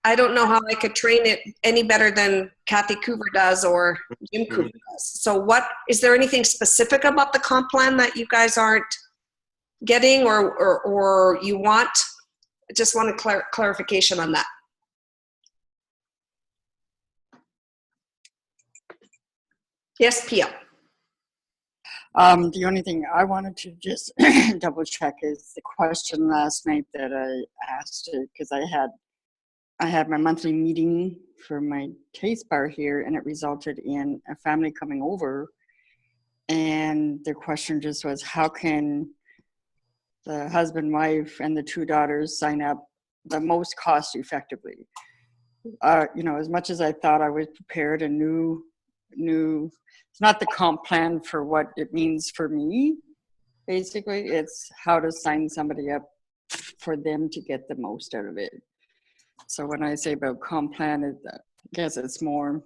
Speaker 2: I don't know how I could train it any better than Kathy Coover does or Jim Coover does. So is there anything specific about the comp plan that you guys aren't getting or you want? I just want a clarification on that. Yes, Pia.
Speaker 16: The only thing I wanted to just double check is the question last night that I asked, because I had my monthly meeting for my taste bar here, and it resulted in a family coming over, and the question just was, how can the husband, wife, and the 2 daughters sign up the most cost effectively? As much as I thought I was prepared and knew it's not the comp plan for what it means for me. Basically, it's how to sign somebody up for them to get the most out of it. So when I say about comp plan, I guess it's more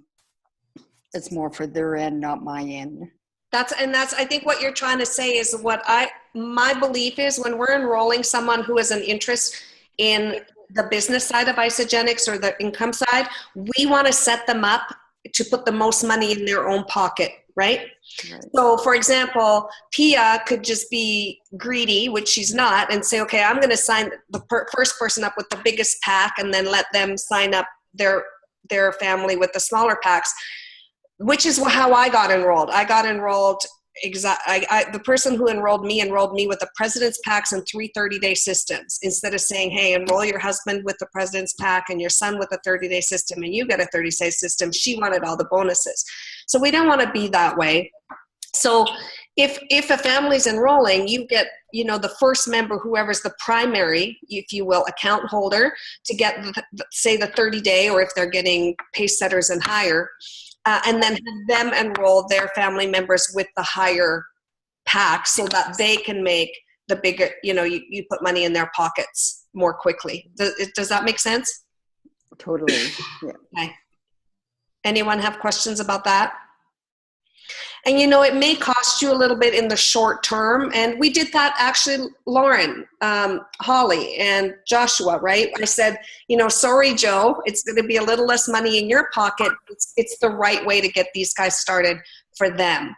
Speaker 16: for their end, not my end.
Speaker 2: That's I think what you're trying to say is my belief is when we're enrolling someone who has an interest in the business side of Isagenix or the income side, we want to set them up to put the most money in their own pocket, right? So for example, Pia could just be greedy, which she's not, and say, okay, I'm going to sign the first person up with the biggest pack and then let them sign up their family with the smaller packs, which is how I got enrolled. I got enrolled the person who enrolled me with the President's Packs and 3 30-day systems. Instead of saying, hey, enroll your husband with the President's Pack and your son with a 30-day system and you get a 30-day system, she wanted all the bonuses. So we don't want to be that way. So if a family's enrolling, you get, the first member, whoever's the primary, if you will, account holder, to get, say, the 30-day, or if they're getting pace setters and higher, and then have them enroll their family members with the higher pack so that they can make the bigger, you put money in their pockets more quickly. Does that make sense?
Speaker 16: Totally, yeah.
Speaker 2: Okay. Anyone have questions about that? And it may cost you a little bit in the short term. And we did that actually, Lauren, Holly, and Joshua, right? I said, sorry, Joe, it's going to be a little less money in your pocket. It's the right way to get these guys started for them.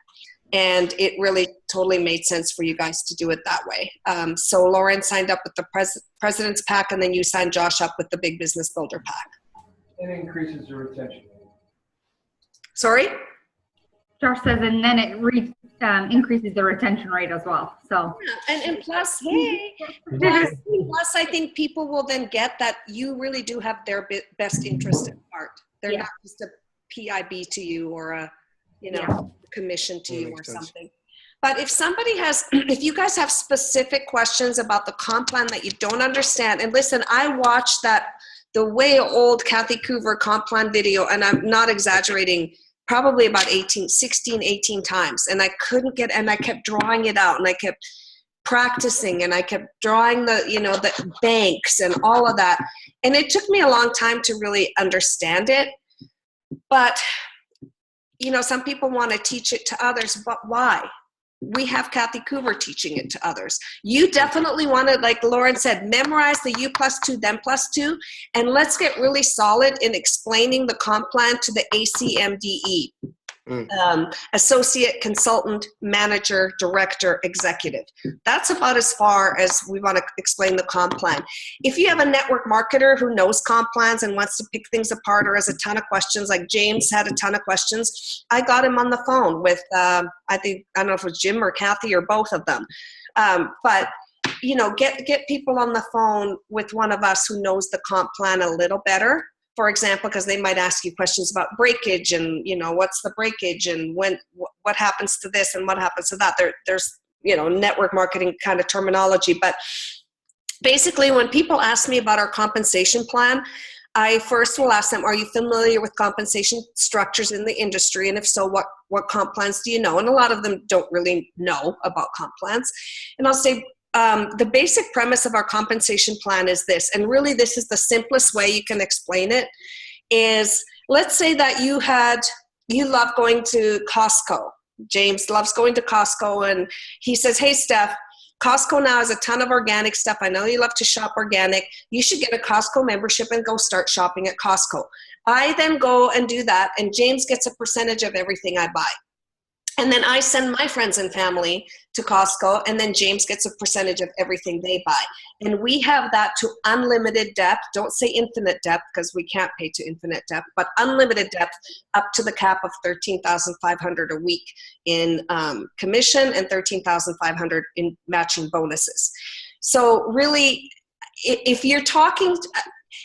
Speaker 2: And it really totally made sense for you guys to do it that way. So Lauren signed up with the President's Pack, and then you signed Josh up with the Big Business Builder Pack.
Speaker 17: It increases the retention.
Speaker 2: Sorry?
Speaker 18: Josh says, and then it increases the retention rate as well. So
Speaker 2: yeah, and plus, hey, plus I think people will then get that you really do have their best interest at heart. They're not just a PIB to you or a commission to you or something. But if if you guys have specific questions about the comp plan that you don't understand, and listen, I watched the way old Kathy Coover comp plan video, and I'm not exaggerating, probably about 16, 18 times. And I couldn't and I kept drawing it out, and I kept practicing, and I kept drawing the banks and all of that. And it took me a long time to really understand it. But, some people want to teach it to others, but why? We have Kathy Coover teaching it to others. You definitely want to, like Lauren said, memorize the U+2, them +2, and let's get really solid in explaining the comp plan to the ACMDE. associate, consultant, manager, director, executive. That's about as far as we want to explain the comp plan. If you have a network marketer who knows comp plans and wants to pick things apart or has a ton of questions, like James had a ton of questions, I got him on the phone with, I don't know if it was Jim or Kathy or both of them. But you know, get people on the phone with one of us who knows the comp plan a little better. For example, because they might ask you questions about breakage and, you know, what's the breakage and what happens to this and what happens to that. There's, you know, network marketing kind of terminology. But basically, when people ask me about our compensation plan, I first will ask them, are you familiar with compensation structures in the industry? And if so, what comp plans do you know? And a lot of them don't really know about comp plans. And I'll say, the basic premise of our compensation plan is this, and really this is the simplest way you can explain it, is let's say that you love going to Costco. James loves going to Costco, and he says, hey, Steph, Costco now has a ton of organic stuff. I know you love to shop organic. You should get a Costco membership and go start shopping at Costco. I then go and do that, and James gets a percentage of everything I buy. And then I send my friends and family to Costco, and then James gets a percentage of everything they buy. And we have that to unlimited depth. Don't say infinite depth, because we can't pay to infinite depth, but unlimited depth up to the cap of $13,500 a week in commission and $13,500 in matching bonuses. So really, if you're talking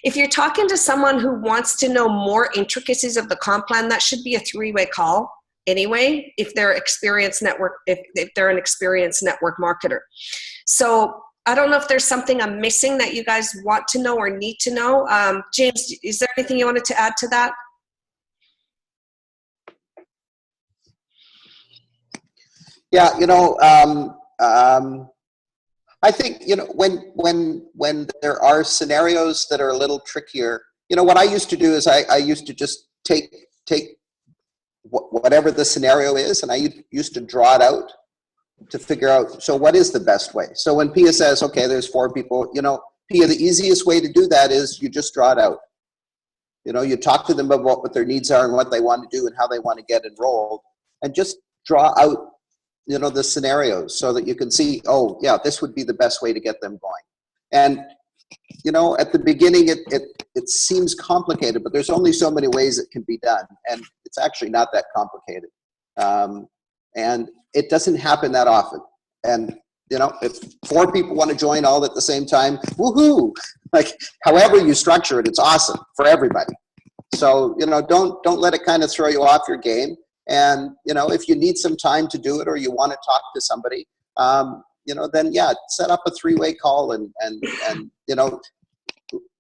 Speaker 2: to someone who wants to know more intricacies of the comp plan, that should be a three-way call. Anyway, if they're an experienced network marketer. So I don't know if there's something I'm missing that you guys want to know or need to know. James, is there anything you wanted to add to that?
Speaker 4: Yeah, you know, I think, you know, when there are scenarios that are a little trickier, you know, what I used to do is I used to just take whatever the scenario is, and I used to draw it out to figure out, so what is the best way? So when Pia says, okay, there's 4 people, you know, Pia, the easiest way to do that is you just draw it out. You know, you talk to them about what their needs are and what they want to do and how they want to get enrolled, and just draw out, you know, the scenarios so that you can see, oh yeah, this would be the best way to get them going. And you know, at the beginning, it seems complicated, but there's only so many ways it can be done, and it's actually not that complicated. And it doesn't happen that often. And you know, if 4 people want to join all at the same time, woohoo! Like, however you structure it, it's awesome for everybody. So you know, don't let it kind of throw you off your game. And you know, if you need some time to do it, or you want to talk to somebody, you know, then yeah, set up a 3-way call and you know,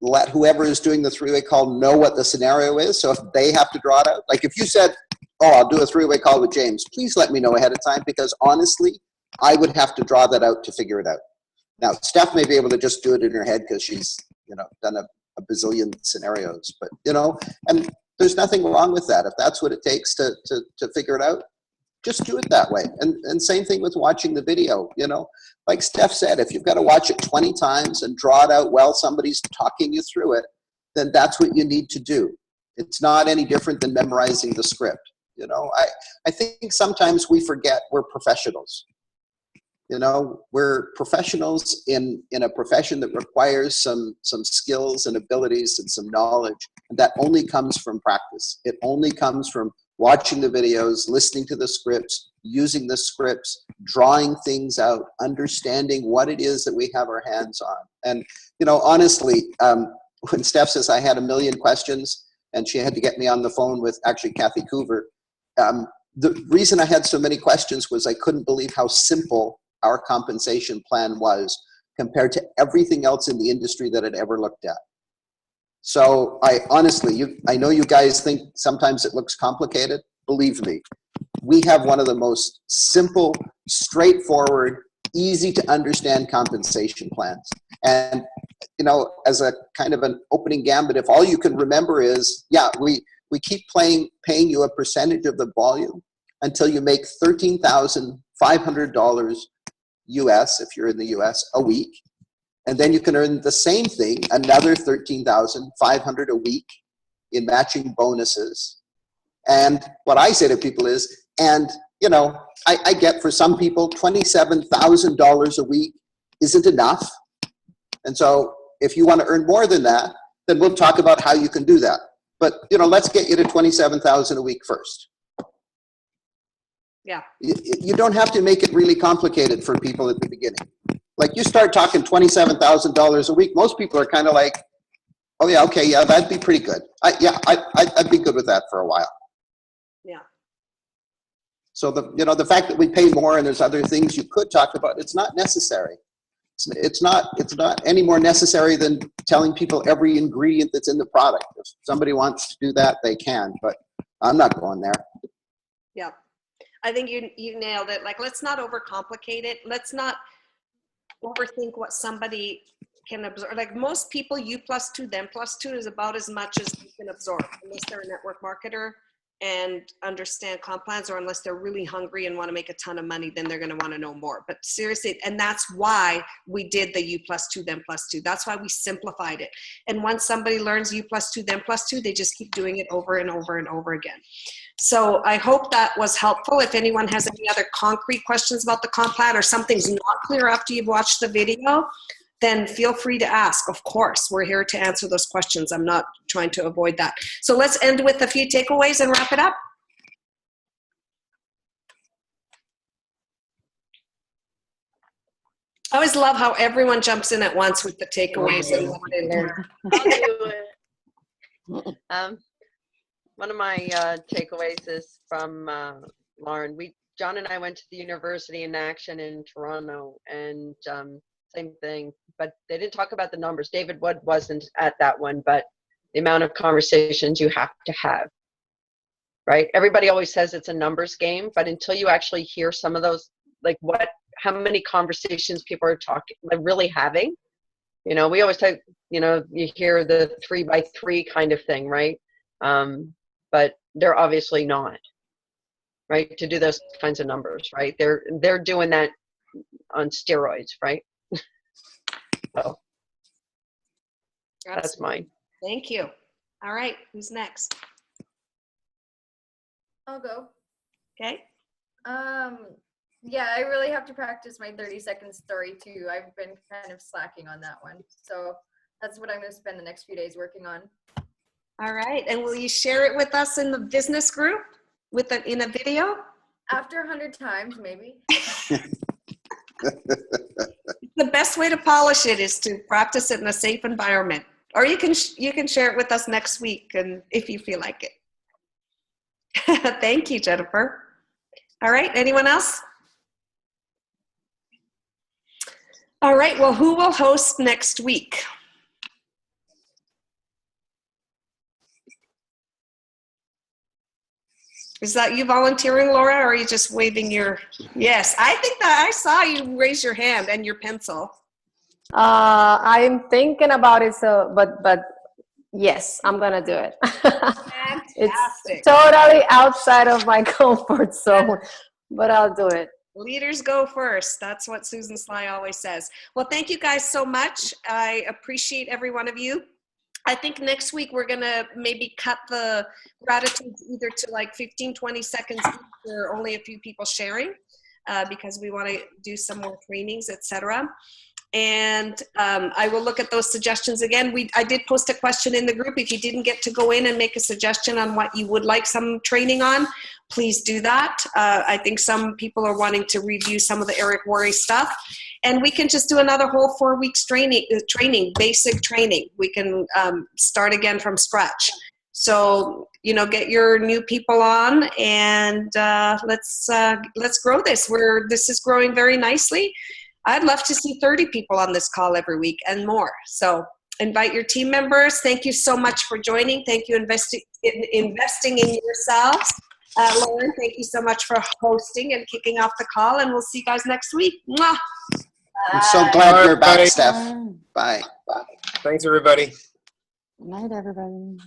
Speaker 4: let whoever is doing the 3-way call know what the scenario is. So if they have to draw it out, like if you said, oh, I'll do a 3-way call with James, please let me know ahead of time, because honestly, I would have to draw that out to figure it out. Now, Steph may be able to just do it in her head because she's, you know, done a bazillion scenarios, but you know, and there's nothing wrong with that. If that's what it takes to figure it out, just do it that way. And same thing with watching the video, you know, like Steph said, if you've got to watch it 20 times and draw it out while somebody's talking you through it, then that's what you need to do. It's not any different than memorizing the script. You know, I think sometimes we forget we're professionals. You know, we're professionals in a profession that requires some skills and abilities and some knowledge. And that only comes from practice. It only comes from watching the videos, listening to the scripts, using the scripts, drawing things out, understanding what it is that we have our hands on. And, you know, honestly, when Steph says I had a million questions and she had to get me on the phone with actually Kathy Coover, the reason I had so many questions was I couldn't believe how simple our compensation plan was compared to everything else in the industry that I'd ever looked at. So I honestly, I know you guys think sometimes it looks complicated. Believe me, we have one of the most simple, straightforward, easy to understand compensation plans. And you know, as a kind of an opening gambit, if all you can remember is, yeah, we keep paying you a percentage of the volume until you make $13,500 US, if you're in the US, a week. And then you can earn the same thing, another $13,500 a week in matching bonuses. And what I say to people is, and you know, I get for some people $27,000 a week isn't enough. And so if you want to earn more than that, then we'll talk about how you can do that. But you know, let's get you to $27,000 a week first.
Speaker 2: Yeah.
Speaker 4: You don't have to make it really complicated for people at the beginning. Like you start talking $27,000 a week, most people are kind of like, oh yeah, okay, yeah, that'd be pretty good. I'd be good with that for a while.
Speaker 2: Yeah.
Speaker 4: So the fact that we pay more and there's other things you could talk about, it's not necessary. It's not any more necessary than telling people every ingredient that's in the product. If somebody wants to do that, they can, but I'm not going there.
Speaker 2: Yeah. I think you nailed it. Like, let's not overcomplicate it. Let's not overthink what somebody can absorb. Like most people, U+2, them +2 is about as much as you can absorb, unless they're a network marketer and understand comp plans, or unless they're really hungry and want to make a ton of money, then they're going to want to know more. But seriously, and that's why we did the U+2, them +2. That's why we simplified it. And once somebody learns U+2, them +2, they just keep doing it over and over and over again. So I hope that was helpful. If anyone has any other concrete questions about the comp plan, or something's not clear after you've watched the video, then feel free to ask. Of course, we're here to answer those questions. I'm not trying to avoid that. So let's end with a few takeaways and wrap it up. I always love how everyone jumps in at once with the takeaways and what they learn.
Speaker 19: I'll do it. One of my takeaways is from Lauren. John and I went to the University in Action in Toronto, and same thing, but they didn't talk about the numbers. David Wood wasn't at that one, but the amount of conversations you have to have, right? Everybody always says it's a numbers game, but until you actually hear some of those, like how many conversations people are talking, like really having, you know, we always talk, you know, you hear the 3x3 kind of thing, right? But they're obviously not, right? To do those kinds of numbers, right? They're doing that on steroids, right? So that's mine.
Speaker 2: Thank you. All right, who's next?
Speaker 14: I'll go.
Speaker 2: Okay.
Speaker 14: Yeah, I really have to practice my 30-second story too. I've been kind of slacking on that one. So that's what I'm going to spend the next few days working on.
Speaker 2: All right, and will you share it with us in the business group in a video?
Speaker 14: After 100 times, maybe.
Speaker 2: The best way to polish it is to practice it in a safe environment. Or you can share it with us next week, and if you feel like it. Thank you, Jennifer. All right, anyone else? All right, well, who will host next week? Is that you volunteering, Laura, or are you just waving your, yes, I think that I saw you raise your hand and your pencil.
Speaker 10: I'm thinking about it, so, but yes, I'm gonna do it. It's totally outside of my comfort zone, but I'll do it.
Speaker 2: Leaders go first. That's what Susan Sly always says. Well, thank you guys so much. I appreciate every one of you. I think next week we're gonna maybe cut the gratitudes either to like 15, 20 seconds for only a few people sharing, because we want to do some more trainings, etc. And I will look at those suggestions again. I did post a question in the group. If you didn't get to go in and make a suggestion on what you would like some training on, please do that. I think some people are wanting to review some of the Eric Worre stuff. And we can just do another whole 4 weeks training, basic training. We can start again from scratch. So, you know, get your new people on, and let's grow this. This is growing very nicely. I'd love to see 30 people on this call every week and more. So invite your team members. Thank you so much for joining. Thank you investing in yourselves. Lauren, thank you so much for hosting and kicking off the call, and we'll see you guys next week. Mwah.
Speaker 4: I'm so glad you're back, Steph. Bye.
Speaker 3: Thanks, everybody.
Speaker 16: Good night, everybody.